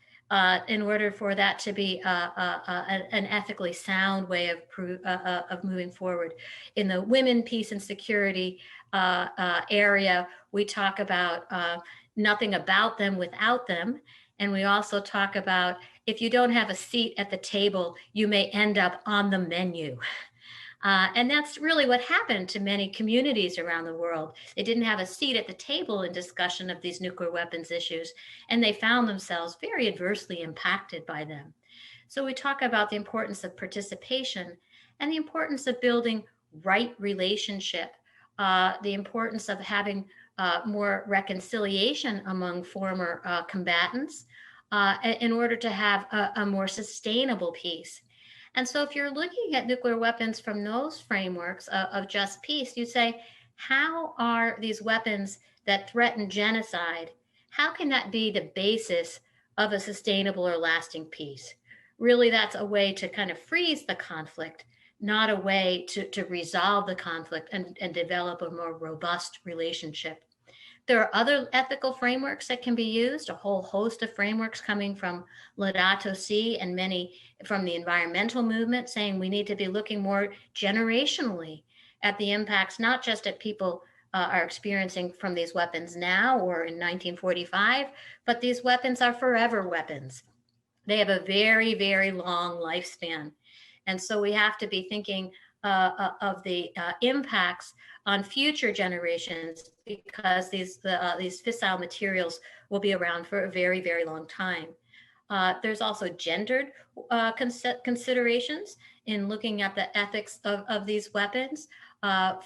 in order for that to be an ethically sound way of moving forward. In the women, peace, and security area, we talk about nothing about them without them. And we also talk about if you don't have a seat at the table, you may end up on the menu. And that's really what happened to many communities around the world. They didn't have a seat at the table in discussion of these nuclear weapons issues, and they found themselves very adversely impacted by them. So we talk about the importance of participation and the importance of building right relationship, the importance of having more reconciliation among former combatants in order to have a more sustainable peace. And so if you're looking at nuclear weapons from those frameworks of just peace, you say, how are these weapons that threaten genocide, how can that be the basis of a sustainable or lasting peace? Really, that's a way to kind of freeze the conflict, not a way to resolve the conflict and develop a more robust relationship. There are other ethical frameworks that can be used, a whole host of frameworks coming from Laudato Si and many from the environmental movement saying we need to be looking more generationally at the impacts, not just at people are experiencing from these weapons now or in 1945, but these weapons are forever weapons. They have a very, very long lifespan. And so we have to be thinking of the impacts on future generations because these fissile materials will be around for a very, very long time. There's also gendered considerations in looking at the ethics of these weapons.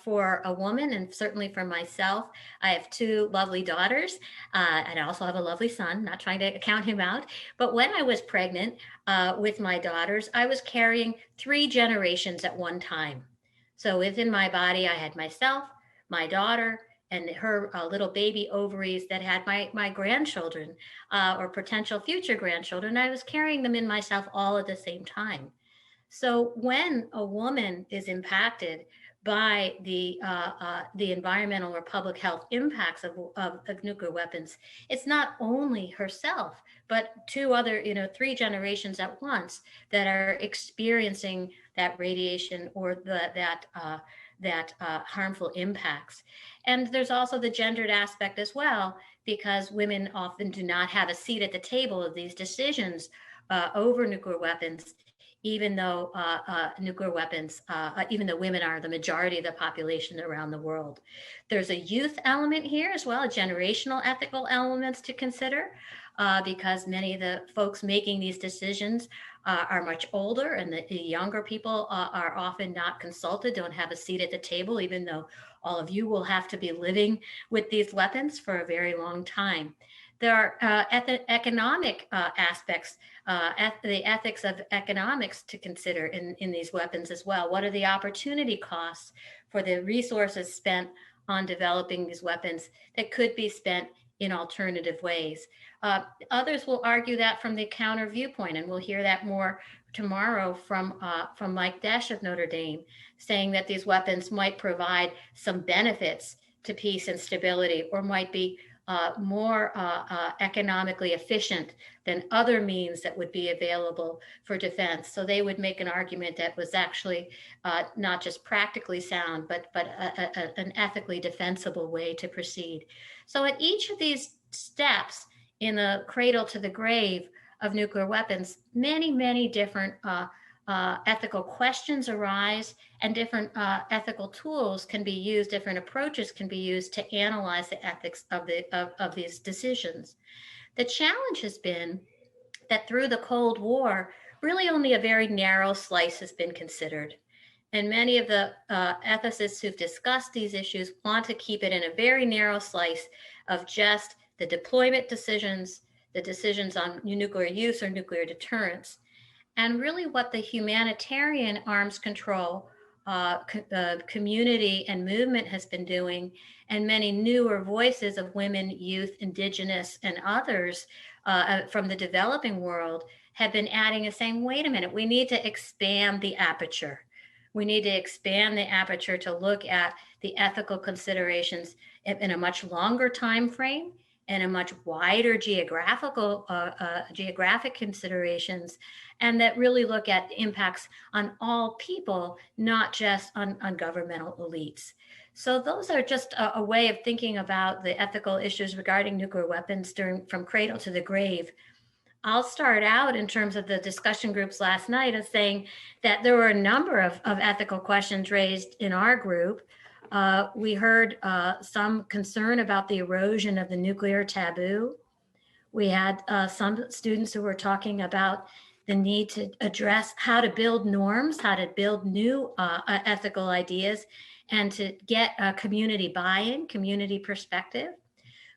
For a woman, and certainly for myself, I have two lovely daughters, and I also have a lovely son, not trying to count him out. But when I was pregnant with my daughters, I was carrying 3 generations at one time. So within my body, I had myself, my daughter, and her little baby ovaries that had my grandchildren or potential future grandchildren. I was carrying them in myself all at the same time. So when a woman is impacted by the environmental or public health impacts of nuclear weapons, it's not only herself, but 3 generations at once that are experiencing that radiation or that harmful impacts. And there's also the gendered aspect as well, because women often do not have a seat at the table of these decisions over nuclear weapons, even though nuclear weapons, even though women are the majority of the population around the world. There's a youth element here as well, a generational ethical elements to consider, because many of the folks making these decisions are much older, and the younger people are often not consulted, don't have a seat at the table, even though all of you will have to be living with these weapons for a very long time. There are economic aspects, the ethics of economics to consider in these weapons as well. What are the opportunity costs for the resources spent on developing these weapons that could be spent in alternative ways? Others will argue that from the counter viewpoint, and we'll hear that more tomorrow from Mike Desch of Notre Dame, saying that these weapons might provide some benefits to peace and stability, or might be more economically efficient than other means that would be available for defense. So they would make an argument that was actually not just practically sound, but an ethically defensible way to proceed. So at each of these steps in the cradle to the grave of nuclear weapons, many, many different ethical questions arise, and different ethical tools can be used, different approaches can be used to analyze the ethics of these decisions. The challenge has been that through the Cold War, really only a very narrow slice has been considered. And many of the ethicists who've discussed these issues want to keep it in a very narrow slice of just the deployment decisions, the decisions on nuclear use or nuclear deterrence, and really what the humanitarian arms control community and movement has been doing, and many newer voices of women, youth, indigenous, and others from the developing world have been adding and saying, wait a minute, we need to expand the aperture. We need to expand the aperture to look at the ethical considerations in a much longer time frame and a much wider geographic considerations, and that really look at impacts on all people, not just on governmental elites. So those are just a way of thinking about the ethical issues regarding nuclear weapons from cradle to the grave. I'll start out in terms of the discussion groups last night of saying that there were a number of ethical questions raised in our group. We heard some concern about the erosion of the nuclear taboo. We had some students who were talking about the need to address how to build norms, how to build new ethical ideas, and to get community buy-in, community perspective.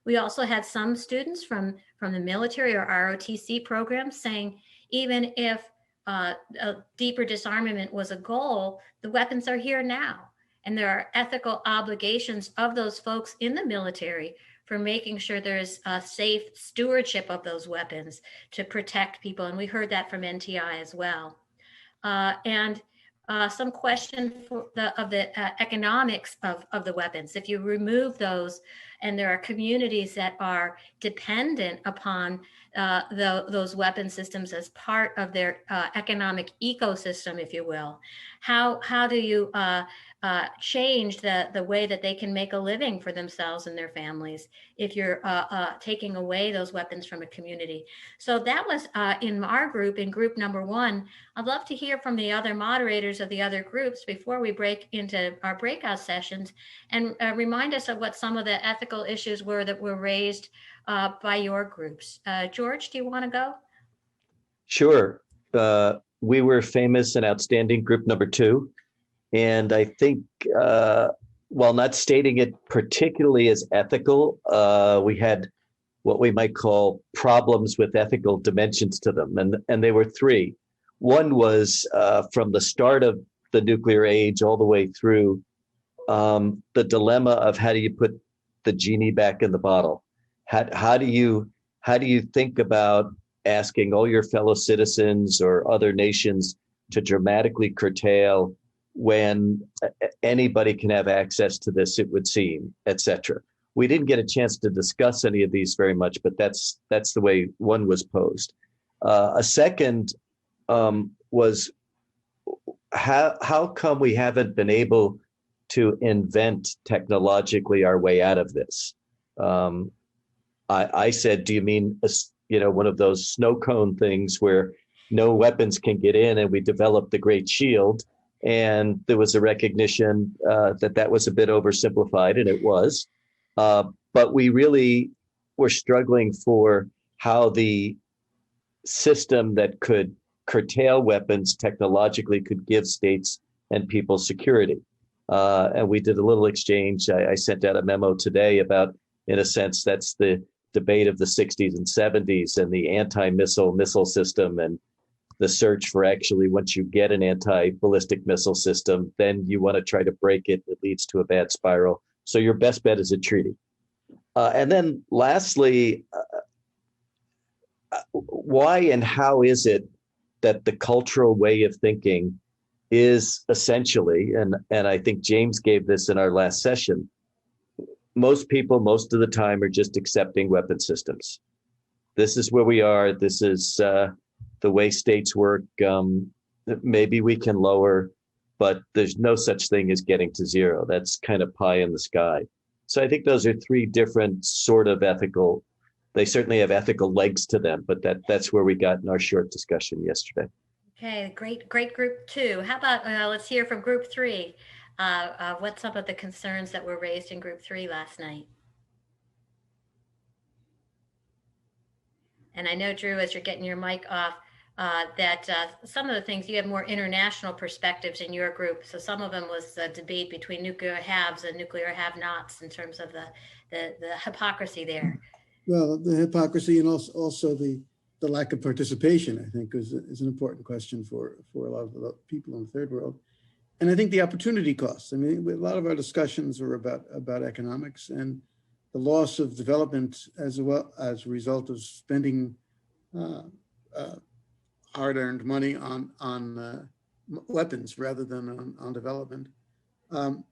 We also had some students from the military or ROTC programs saying, even if a deeper disarmament was a goal, the weapons are here now. And there are ethical obligations of those folks in the military for making sure there's a safe stewardship of those weapons to protect people. And we heard that from NTI as well. And some question of the economics of the weapons. If you remove those, and there are communities that are dependent upon those weapon systems as part of their economic ecosystem, if you will, how do you change the way that they can make a living for themselves and their families if you're taking away those weapons from a community? So that was in our group, in group number 1. I'd love to hear from the other moderators of the other groups before we break into our breakout sessions, and remind us of what some of the ethical issues were that were raised by your groups. George, do you want to go? Sure. We were famous and outstanding group number 2. And I think, while not stating it particularly as ethical, we had what we might call problems with ethical dimensions to them. And they were 3. One was from the start of the nuclear age all the way through, the dilemma of how do you put the genie back in the bottle? How do you think about asking all your fellow citizens or other nations to dramatically curtail when anybody can have access to this, it would seem, etc. We didn't get a chance to discuss any of these very much, but that's the way one was posed. A second was how come we haven't been able to invent technologically our way out of this? I said, do you mean one of those snow cone things where no weapons can get in, and we developed the Great Shield? And there was a recognition that was a bit oversimplified, and it was. But we really were struggling for how the system that could curtail weapons technologically could give states and people security. And we did a little exchange. I sent out a memo today about, in a sense, that's the debate of the 60s and 70s and the anti-missile system, and the search for actually, once you get an anti-ballistic missile system, then you want to try to break it. It leads to a bad spiral. So your best bet is a treaty. And then lastly, why and how is it that the cultural way of thinking is essentially, and I think James gave this in our last session, most people most of the time are just accepting weapon systems. This is where we are. This is the way states work. Maybe we can lower, but there's no such thing as getting to zero. That's kind of pie in the sky. So I think those are 3 different sort of ethical, they certainly have ethical legs to them, but that's where we got in our short discussion yesterday. Okay, great group 2. How about let's hear from group 3. What's some of the concerns that were raised in group 3 last night? And I know, Drew, as you're getting your mic off, that some of the things you have more international perspectives in your group. So some of them was the debate between nuclear haves and nuclear have-nots in terms of the hypocrisy there. Well, the hypocrisy and also the lack of participation, I think, is an important question for a lot of the people in the third world. And I think the opportunity costs. I mean, a lot of our discussions are about economics and the loss of development as well as a result of spending hard-earned money on weapons rather than on development, and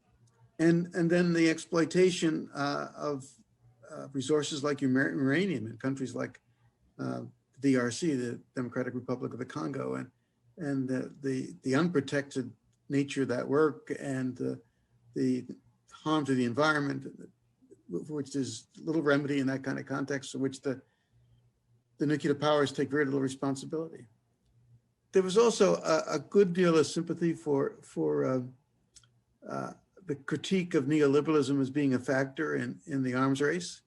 then the exploitation of resources like uranium in countries like the DRC, the Democratic Republic of the Congo, and the unprotected nature of that work and the harm to the environment, for which there's little remedy in that kind of context, for which the nuclear powers take very little responsibility. There was also a good deal of sympathy for the critique of neoliberalism as being a factor in the arms race.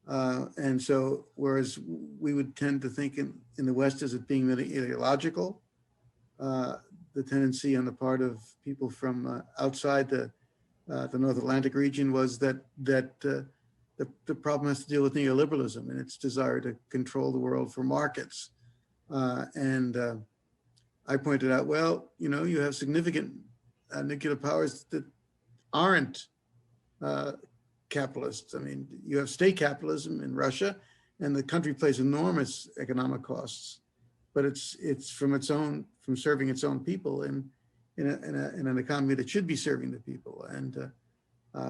And so, whereas we would tend to think in the West as it being really ideological, the tendency on the part of people from outside the North Atlantic region was that the problem has to deal with neoliberalism and its desire to control the world for markets. I pointed out, well, you have significant nuclear powers that aren't capitalists. I mean, you have state capitalism in Russia, and the country pays enormous economic costs, but it's from serving its own people in an economy that should be serving the people. And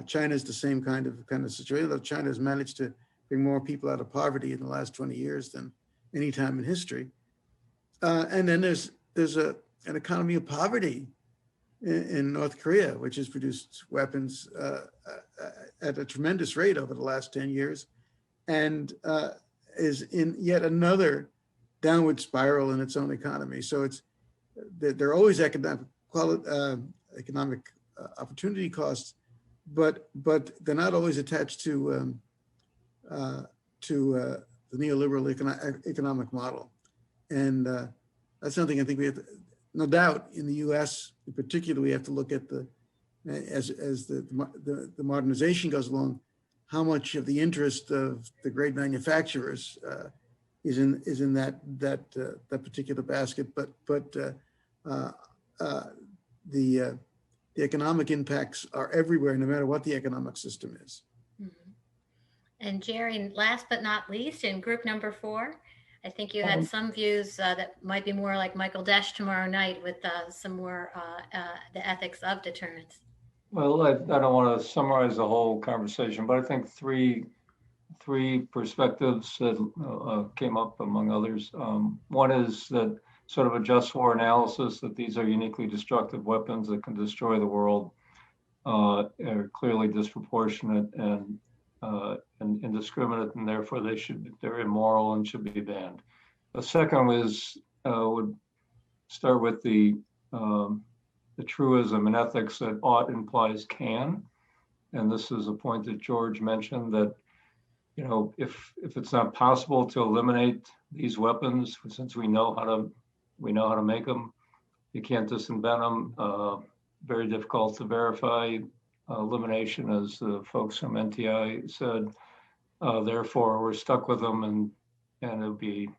China is the same kind of situation. Though China has managed to bring more people out of poverty in the last 20 years than any time in history. And then there's an economy of poverty in North Korea, which has produced weapons at a tremendous rate over the last 10 years, and is in yet another downward spiral in its own economy. So there are always economic opportunity costs, but they're not always attached to the neoliberal economic model, and that's something I think we have to, no doubt in the U.S. in particular, we have to look at as the modernization goes along, how much of the interest of the great manufacturers is in that particular basket, but the economic impacts are everywhere, no matter what the economic system is. Mm-hmm. And Jerry, last but not least, in group number 4, I think you had some views that might be more like Michael Desch tomorrow night with some more the ethics of deterrence. Well, I don't want to summarize the whole conversation, but I think three perspectives that came up among others. One is that sort of a just war analysis that these are uniquely destructive weapons that can destroy the world, are clearly disproportionate and indiscriminate, and therefore they're immoral and should be banned. The second would start with the truism in ethics that ought implies can, and this is a point that George mentioned, that if it's not possible to eliminate these weapons, since we know how to make them, you can't just invent them. Very difficult to verify elimination, as the folks from NTI said. Therefore, we're stuck with them, and it'll be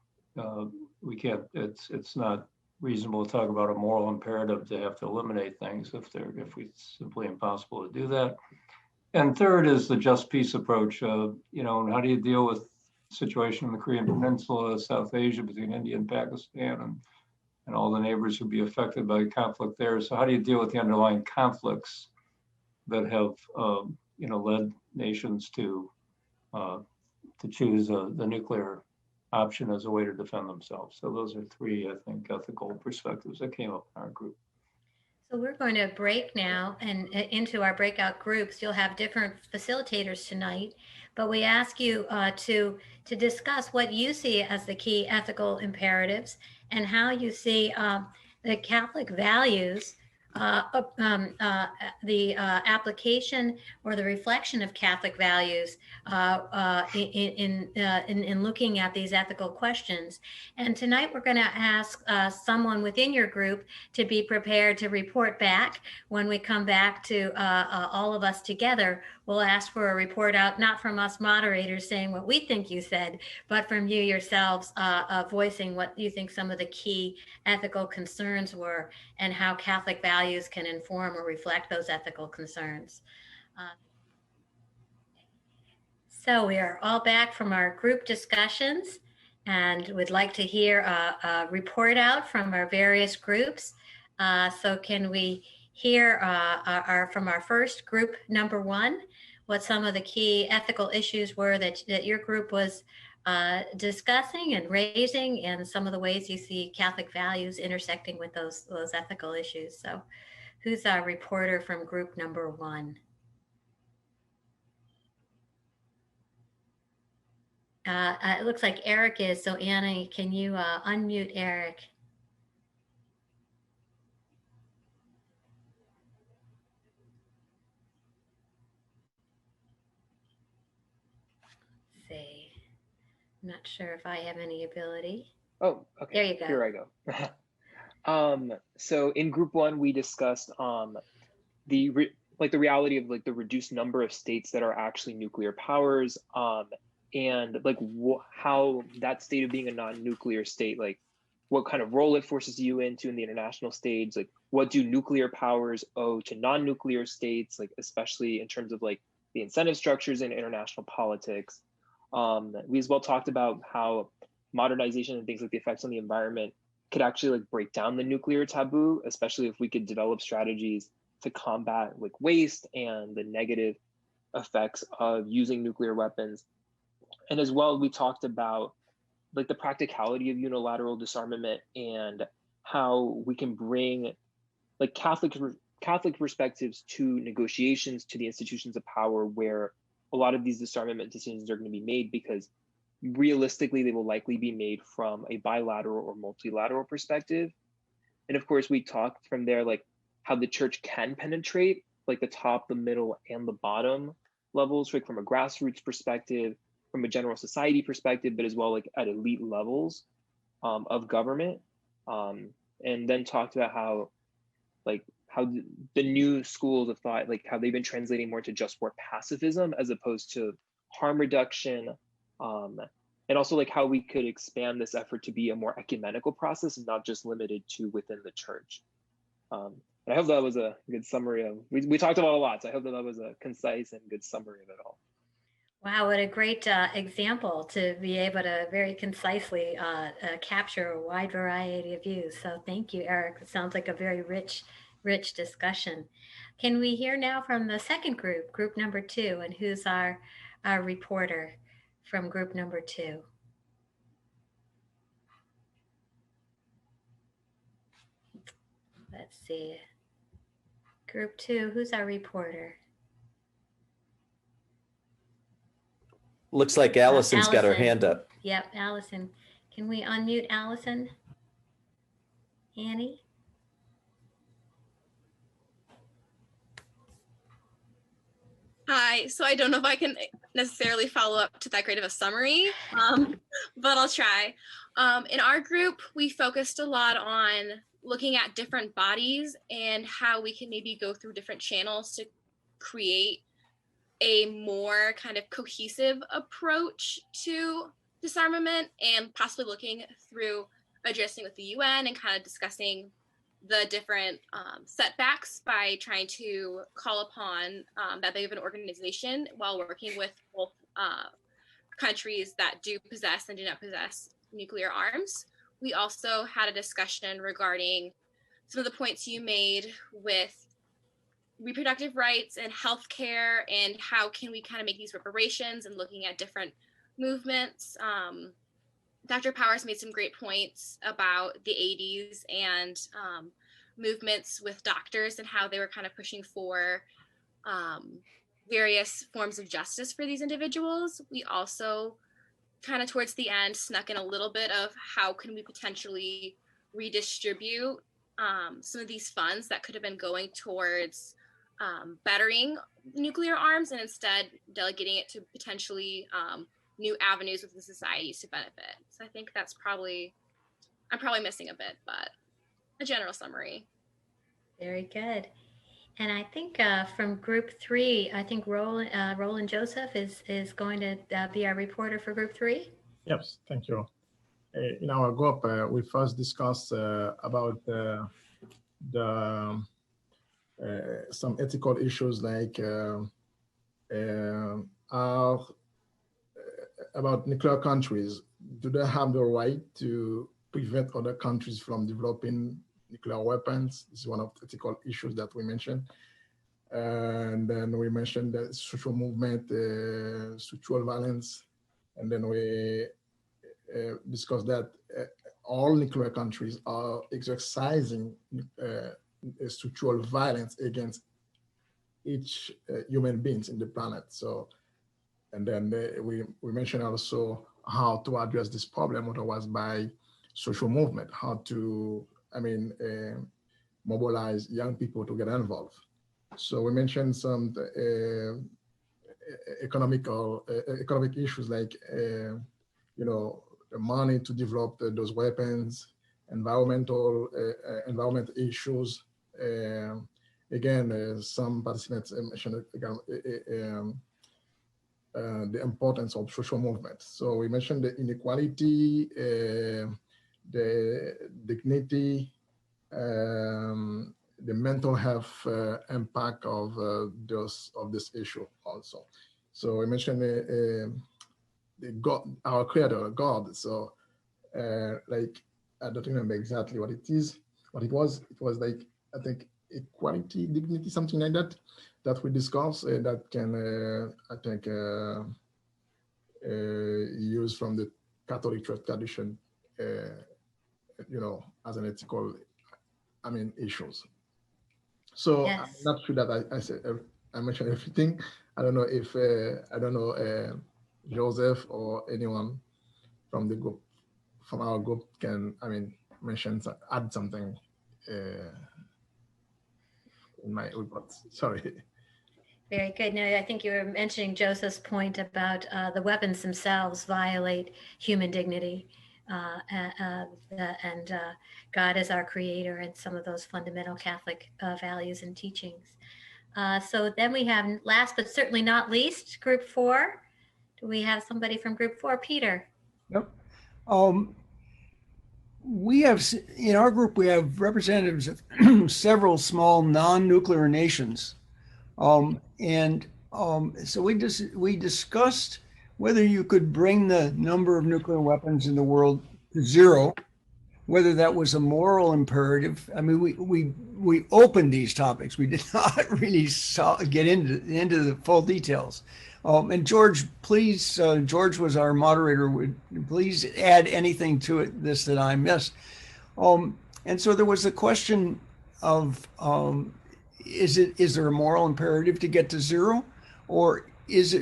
we can't. It's not reasonable to talk about a moral imperative to have to eliminate things if it's simply impossible to do that. And third is the just peace approach. And how do you deal with the situation in the Korean Peninsula, South Asia, between India and Pakistan, and all the neighbors who'd be affected by conflict there? So how do you deal with the underlying conflicts that have led nations to choose the nuclear option as a way to defend themselves? So those are three, I think, ethical perspectives that came up in our group. So we're going to break now and into our breakout groups. You'll have different facilitators tonight, but we ask you to discuss what you see as the key ethical imperatives and how you see the Catholic values application or the reflection of Catholic values in looking at these ethical questions. And tonight we're going to ask someone within your group to be prepared to report back. When we come back to all of us together, we'll ask for a report out, not from us moderators saying what we think you said, but from you yourselves voicing what you think some of the key ethical concerns were and how Catholic values can inform or reflect those ethical concerns. So we are all back from our group discussions and would like to hear a report out from our various groups. So can we hear from our first group, number one, what some of the key ethical issues were that your group was discussing and raising, and some of the ways you see Catholic values intersecting with those ethical issues. So who's our reporter from group number one? It looks like Eric is. So Anna, can you unmute Eric? See, I'm not sure if I have any ability. Oh, okay. There you go. Here I go. So in group one, we discussed the reality of like the reduced number of states that are actually nuclear powers, and like how that state of being a non-nuclear state, like what kind of role it forces you into in the international stage, like what do nuclear powers owe to non-nuclear states, like especially in terms of like the incentive structures in international politics. We as well talked about how modernization and things like the effects on the environment could actually like break down the nuclear taboo, especially if we could develop strategies to combat like waste and the negative effects of using nuclear weapons. And as well, we talked about like the practicality of unilateral disarmament and how we can bring like Catholic perspectives to negotiations, to the institutions of power, where a lot of these disarmament decisions are going to be made, because realistically, they will likely be made from a bilateral or multilateral perspective. And of course, we talked from there, like how the church can penetrate like the top, the middle, and the bottom levels, like from a grassroots perspective, from a general society perspective, but as well like at elite levels of government. And then talked about how the new schools of thought, like how they've been translating more to just war pacifism as opposed to harm reduction. And also like how we could expand this effort to be a more ecumenical process and not just limited to within the church. And I hope that was a good summary of, we talked about a lot, so I hope that was a concise and good summary of it all. Wow, what a great example to be able to very concisely capture a wide variety of views. So thank you, Eric. It sounds like a very rich discussion. Can we hear now from the second group, group number two, and who's our reporter from group number two? Let's see. Group two, who's our reporter? Looks like Allison's got her Allison. hand up. Yep, Allison. Can we unmute Allison? Annie? Hi, so I don't know if I can necessarily follow up to that great of a summary, but I'll try. In our group, we focused a lot on looking at different bodies and how we can maybe go through different channels to create a more kind of cohesive approach to disarmament, and possibly looking through addressing with the UN and kind of discussing the different setbacks by trying to call upon that big of an organization while working with both countries that do possess and do not possess nuclear arms. We also had a discussion regarding some of the points you made with reproductive rights and healthcare, and how can we kind of make these reparations, and looking at different movements. Dr. Powers made some great points about the 80s and movements with doctors and how they were kind of pushing for various forms of justice for these individuals. We also kind of towards the end snuck in a little bit of how can we potentially redistribute some of these funds that could have been going towards bettering nuclear arms, and instead delegating it to potentially new avenues within societies to benefit. So I think that's I'm probably missing a bit, but a general summary. Very good. And I think from group 3, I think Roland Joseph is going to be our reporter for group 3. Yes, thank you. In our group, we first discussed about some ethical issues like about nuclear countries. Do they have the right to prevent other countries from developing nuclear weapons? This is one of the ethical issues that we mentioned. And then we mentioned the social movement, structural violence, and then we discussed that all nuclear countries are exercising structural violence against each human beings in the planet. So, and then we mentioned also how to address this problem, otherwise by social movement, how to, mobilize young people to get involved. So we mentioned some economic issues like, the money to develop those weapons, environment issues. Again, some participants mentioned the importance of social movement. So we mentioned the inequality, the dignity, the mental health impact of this issue also. So we mentioned the God, our creator, God. So like, I don't remember exactly what it is, what it was. It was like, I think, equality, dignity, something like that, that we discussed, that can, I think, use from the Catholic Church tradition, as an ethical, issues. So yes. I'm not sure that I said, I mentioned everything. I don't know if, Joseph or anyone from the group, from our group can, mention, add something in my report. Sorry. Very good. No, I think you were mentioning Joseph's point about the weapons themselves violate human dignity, and God is our creator, and some of those fundamental Catholic values and teachings. So then we have, last but certainly not least, group 4. Do we have somebody from group 4? Peter. Yep. We have, in our group, we have representatives of several small non-nuclear nations. So we discussed whether you could bring the number of nuclear weapons in the world to 0, whether that was a moral imperative. We opened these topics. We did not really get into the full details. And George, please, George was our moderator. Would please add anything to this that I missed. And so there was a question of, is there a moral imperative to get to 0, or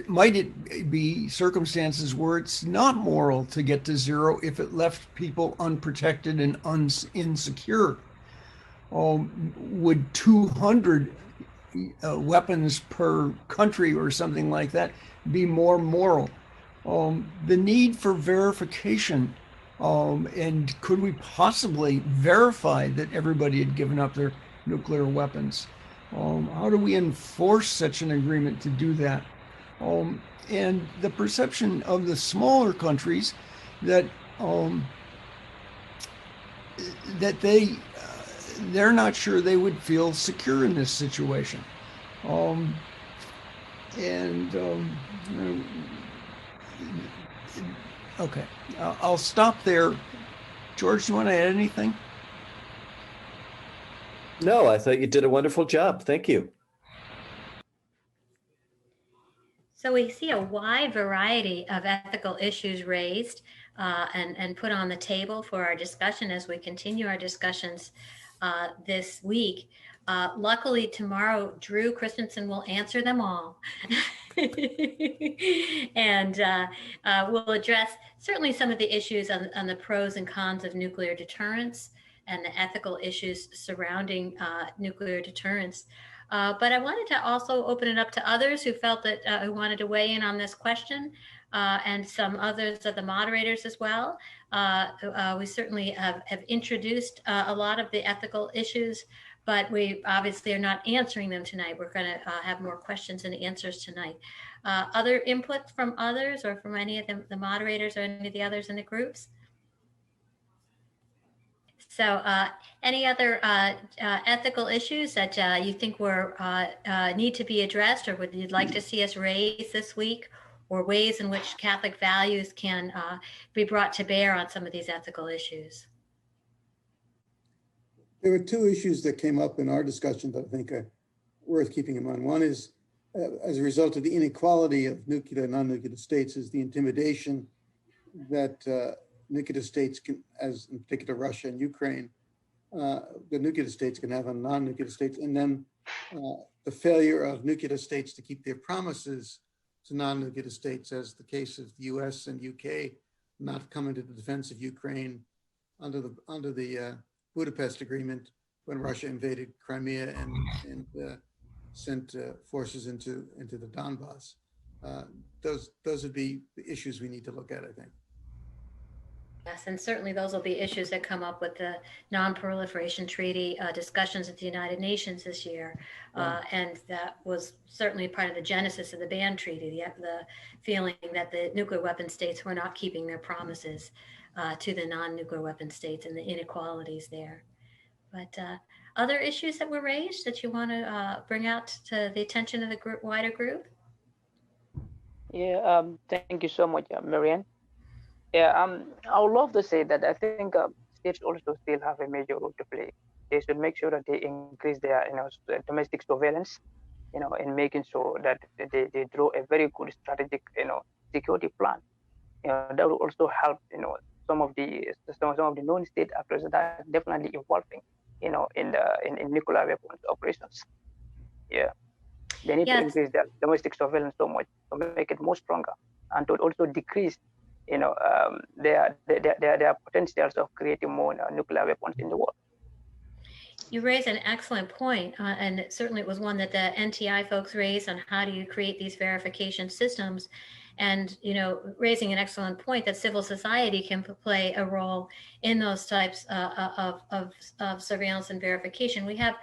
might it be circumstances where it's not moral to get to 0 if it left people unprotected and insecure? Would 200 weapons per country or something like that be more moral? The need for verification, and could we possibly verify that everybody had given up their nuclear weapons? How do we enforce such an agreement to do that? And the perception of the smaller countries that they're not sure they would feel secure in this situation. Okay, I'll stop there. George, do you want to add anything? No, I thought you did a wonderful job. Thank you. So we see a wide variety of ethical issues raised and put on the table for our discussion as we continue our discussions this week. Luckily, tomorrow, Drew Christensen will answer them all. And we'll address certainly some of the issues on the pros and cons of nuclear deterrence, and the ethical issues surrounding nuclear deterrence. But I wanted to also open it up to others who felt that who wanted to weigh in on this question, and some others of the moderators as well. We certainly have introduced a lot of the ethical issues, but we obviously are not answering them tonight. We're going to have more questions and answers tonight. Other input from others or from any of the moderators or any of the others in the groups? So any other ethical issues that you think need to be addressed or would you'd like to see us raise this week, or ways in which Catholic values can be brought to bear on some of these ethical issues? There were two issues that came up in our discussion that I think are worth keeping in mind. One is, as a result of the inequality of nuclear and non-nuclear states, is the intimidation that nuclear states can, as in particular Russia and Ukraine, the nuclear states can have on non-nuclear states, and then the failure of nuclear states to keep their promises to non-nuclear states, as the case of the US and UK not coming to the defense of Ukraine under the Budapest Agreement when Russia invaded Crimea and sent forces into the Donbass. Those would be the issues we need to look at, I think. Yes, and certainly those will be issues that come up with the Non-Proliferation Treaty discussions at the United Nations this year. And that was certainly part of the genesis of the ban treaty, the feeling that the nuclear weapon states were not keeping their promises to the non-nuclear weapon states and the inequalities there. But other issues that were raised that you want to bring out to the attention of the wider group? Yeah, thank you so much, Maryann. Yeah, I would love to say that I think states also still have a major role to play. They should make sure that they increase their, domestic surveillance, in making sure that they draw a very good strategic, security plan. That will also help, some of the non-state actors that are definitely involving, in nuclear weapons operations. Yeah, they need to increase their domestic surveillance so much to make it more stronger and to also decrease their potentials of creating more nuclear weapons in the world. You raise an excellent point, and certainly it was one that the NTI folks raised on how do you create these verification systems, and raising an excellent point that civil society can play a role in those types of surveillance and verification. We have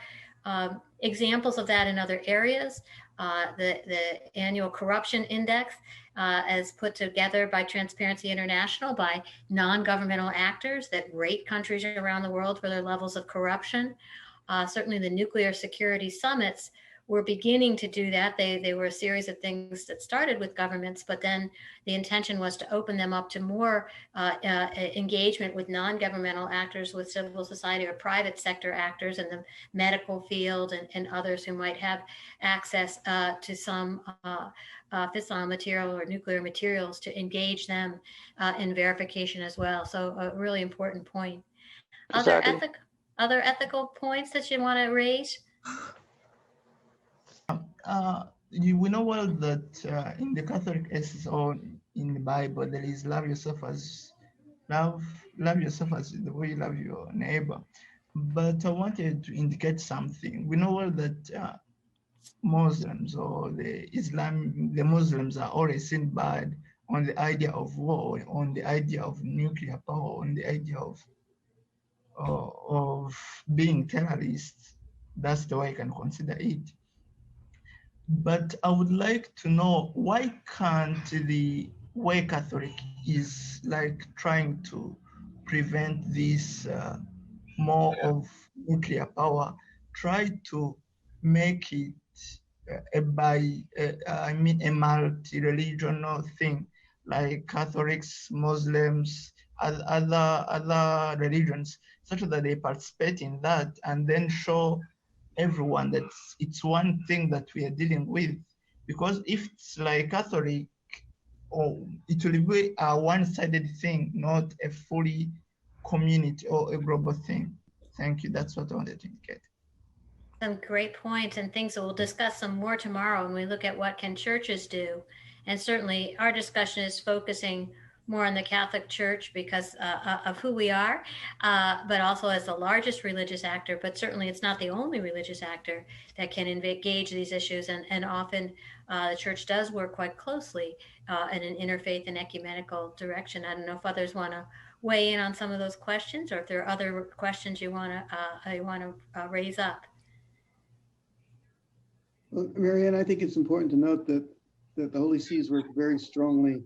examples of that in other areas. The annual corruption index as put together by Transparency International by non-governmental actors that rate countries around the world for their levels of corruption. Certainly the nuclear security summits were beginning to do that. They were a series of things that started with governments, but then the intention was to open them up to more engagement with non-governmental actors, with civil society or private sector actors in the medical field and others who might have access to some fissile material or nuclear materials, to engage them in verification as well. So a really important point. Exactly. Other ethical points that you want to raise? We know well that in the Catholic essays or in the Bible, there is love yourself as the way you love your neighbor. But I wanted to indicate something. We know well that Muslims or the Muslims are always seen bad on the idea of war, on the idea of nuclear power, on the idea of being terrorists. That's the way I can consider it. But I would like to know, why can't the way Catholic is like trying to prevent this more of nuclear power, try to make it a multi-religional thing, like Catholics, Muslims, other religions, such that they participate in that and then show everyone that it's one thing that we are dealing with. Because if it's like Catholic, it will be a one-sided thing, not a fully community or a global thing. Thank you. That's what I wanted to indicate. Some great points and things that we'll discuss some more tomorrow when we look at what can churches do. And certainly our discussion is focusing more in the Catholic Church because of who we are, but also as the largest religious actor. But certainly it's not the only religious actor that can engage these issues. And often the church does work quite closely in an interfaith and ecumenical direction. I don't know if others want to weigh in on some of those questions, or if there are other questions you want to raise up. Well, Maryann, I think it's important to note that the Holy See has worked very strongly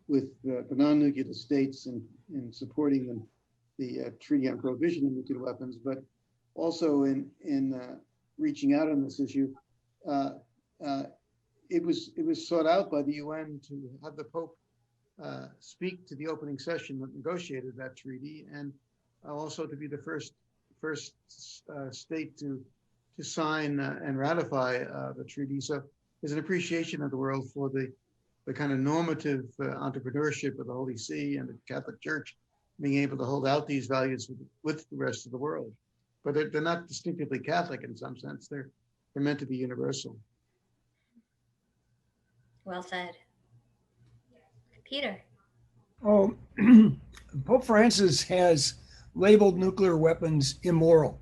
with the non-nuclear states in supporting the Treaty on Prohibition of Nuclear Weapons, but also in reaching out on this issue. It was sought out by the UN to have the Pope speak to the opening session that negotiated that treaty, and also to be the first state to sign and ratify the treaty. So there's an appreciation of the world for the kind of normative entrepreneurship of the Holy See and the Catholic Church being able to hold out these values with the rest of the world. But they're not distinctively Catholic in some sense. They're meant to be universal. Well said. Peter. Oh, Pope Francis has labeled nuclear weapons immoral.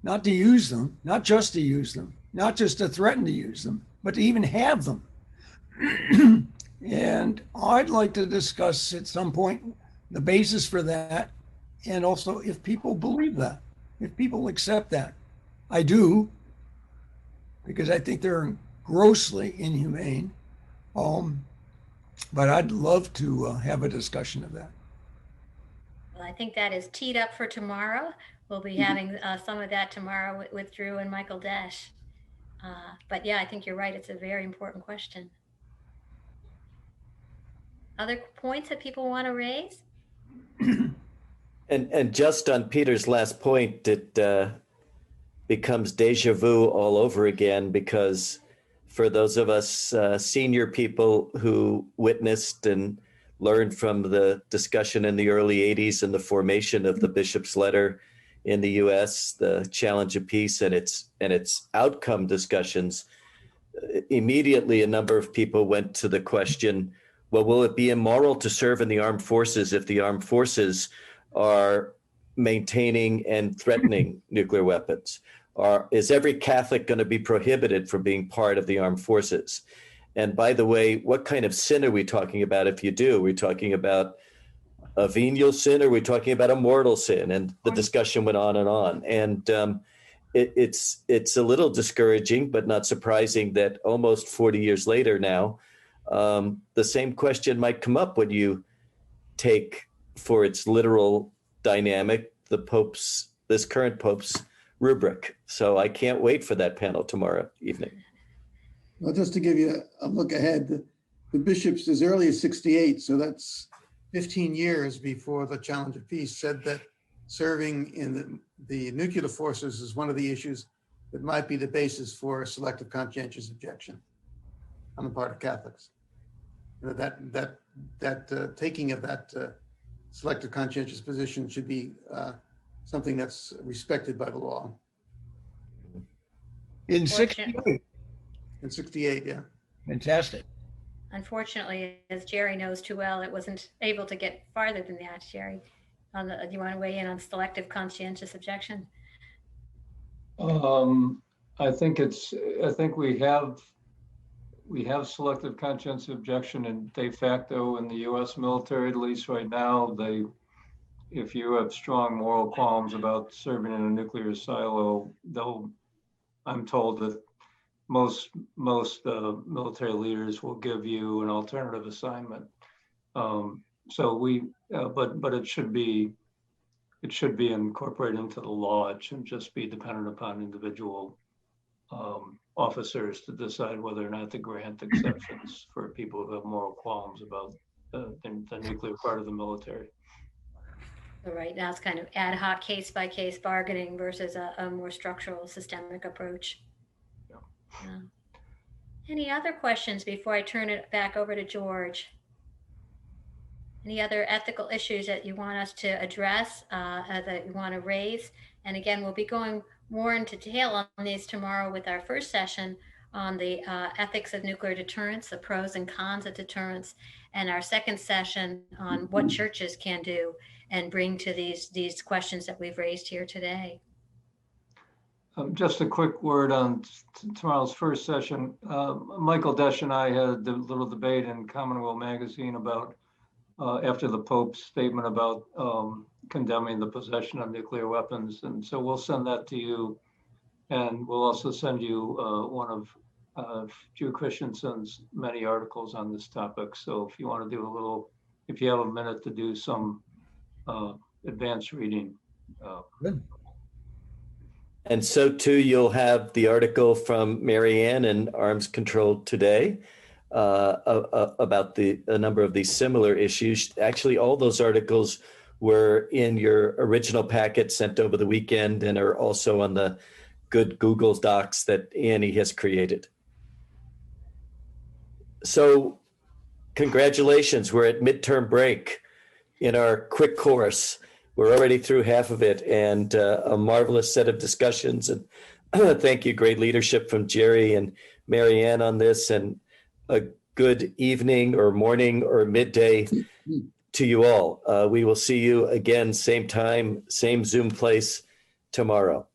Not to use them, not just to use them, not just to threaten to use them, but to even have them. And I'd like to discuss at some point the basis for that, and also if people believe that, if people accept that. I do, because I think they're grossly inhumane. But I'd love to have a discussion of that. Well, I think that is teed up for tomorrow. We'll be having some of that tomorrow with Drew and Michael Dash. But yeah, I think you're right. It's a very important question. Other points that people want to raise? And just on Peter's last point, it becomes deja vu all over again, because for those of us senior people who witnessed and learned from the discussion in the early 80s and the formation of the Bishop's Letter in the US, the challenge of peace and its outcome discussions, immediately a number of people went to the question, well, will it be immoral to serve in the armed forces if the armed forces are maintaining and threatening nuclear weapons? Or is every Catholic going to be prohibited from being part of the armed forces? And by the way, what kind of sin are we talking about if you do? Are we talking about a venial sin, or are we talking about a mortal sin? And the discussion went on and on. And it's a little discouraging, but not surprising that almost 40 years later now, the same question might come up when you take for its literal dynamic this current Pope's rubric. So I can't wait for that panel tomorrow evening. Well, just to give you a look ahead, the bishops as early as 68, so that's 15 years before the challenge of peace, said that serving in the nuclear forces is one of the issues that might be the basis for selective conscientious objection on the part of Catholics. That taking of that selective conscientious position should be something that's respected by the law. In 68. In 68, yeah. Fantastic. Unfortunately, as Jerry knows too well, it wasn't able to get farther than that. Jerry, do you want to weigh in on selective conscientious objection? I think we have selective conscientious objection and de facto in the U.S. military, at least right now. If you have strong moral qualms about serving in a nuclear silo, I'm told that most military leaders will give you an alternative assignment. But it should be incorporated into the law. It shouldn't just be dependent upon individual officers to decide whether or not to grant exceptions for people who have moral qualms about the nuclear part of the military. So right now it's kind of ad hoc case by case bargaining versus a more structural systemic approach. Yeah. Any other questions before I turn it back over to George? Any other ethical issues that you want us to address, that you want to raise? And again, we'll be going more into detail on these tomorrow with our first session on the ethics of nuclear deterrence, the pros and cons of deterrence, and our second session on what churches can do and bring to these questions that we've raised here today. Just a quick word on tomorrow's first session. Michael Desch and I had a little debate in Commonwealth magazine about after the Pope's statement about condemning the possession of nuclear weapons. And so we'll send that to you. And we'll also send you one of Drew Christensen's many articles on this topic. So if you want to do a little, if you have a minute to do some advanced reading. Good. And so too, you'll have the article from Maryann in Arms Control Today about a number of these similar issues. Actually, all those articles were in your original packet sent over the weekend and are also on the good Google Docs that Annie has created. So congratulations, we're at midterm break in our quick course. We're already through half of it, and a marvelous set of discussions. And thank you, great leadership from Jerry and Maryann on this, and a good evening or morning or midday to you all. We will see you again, same time, same Zoom place tomorrow.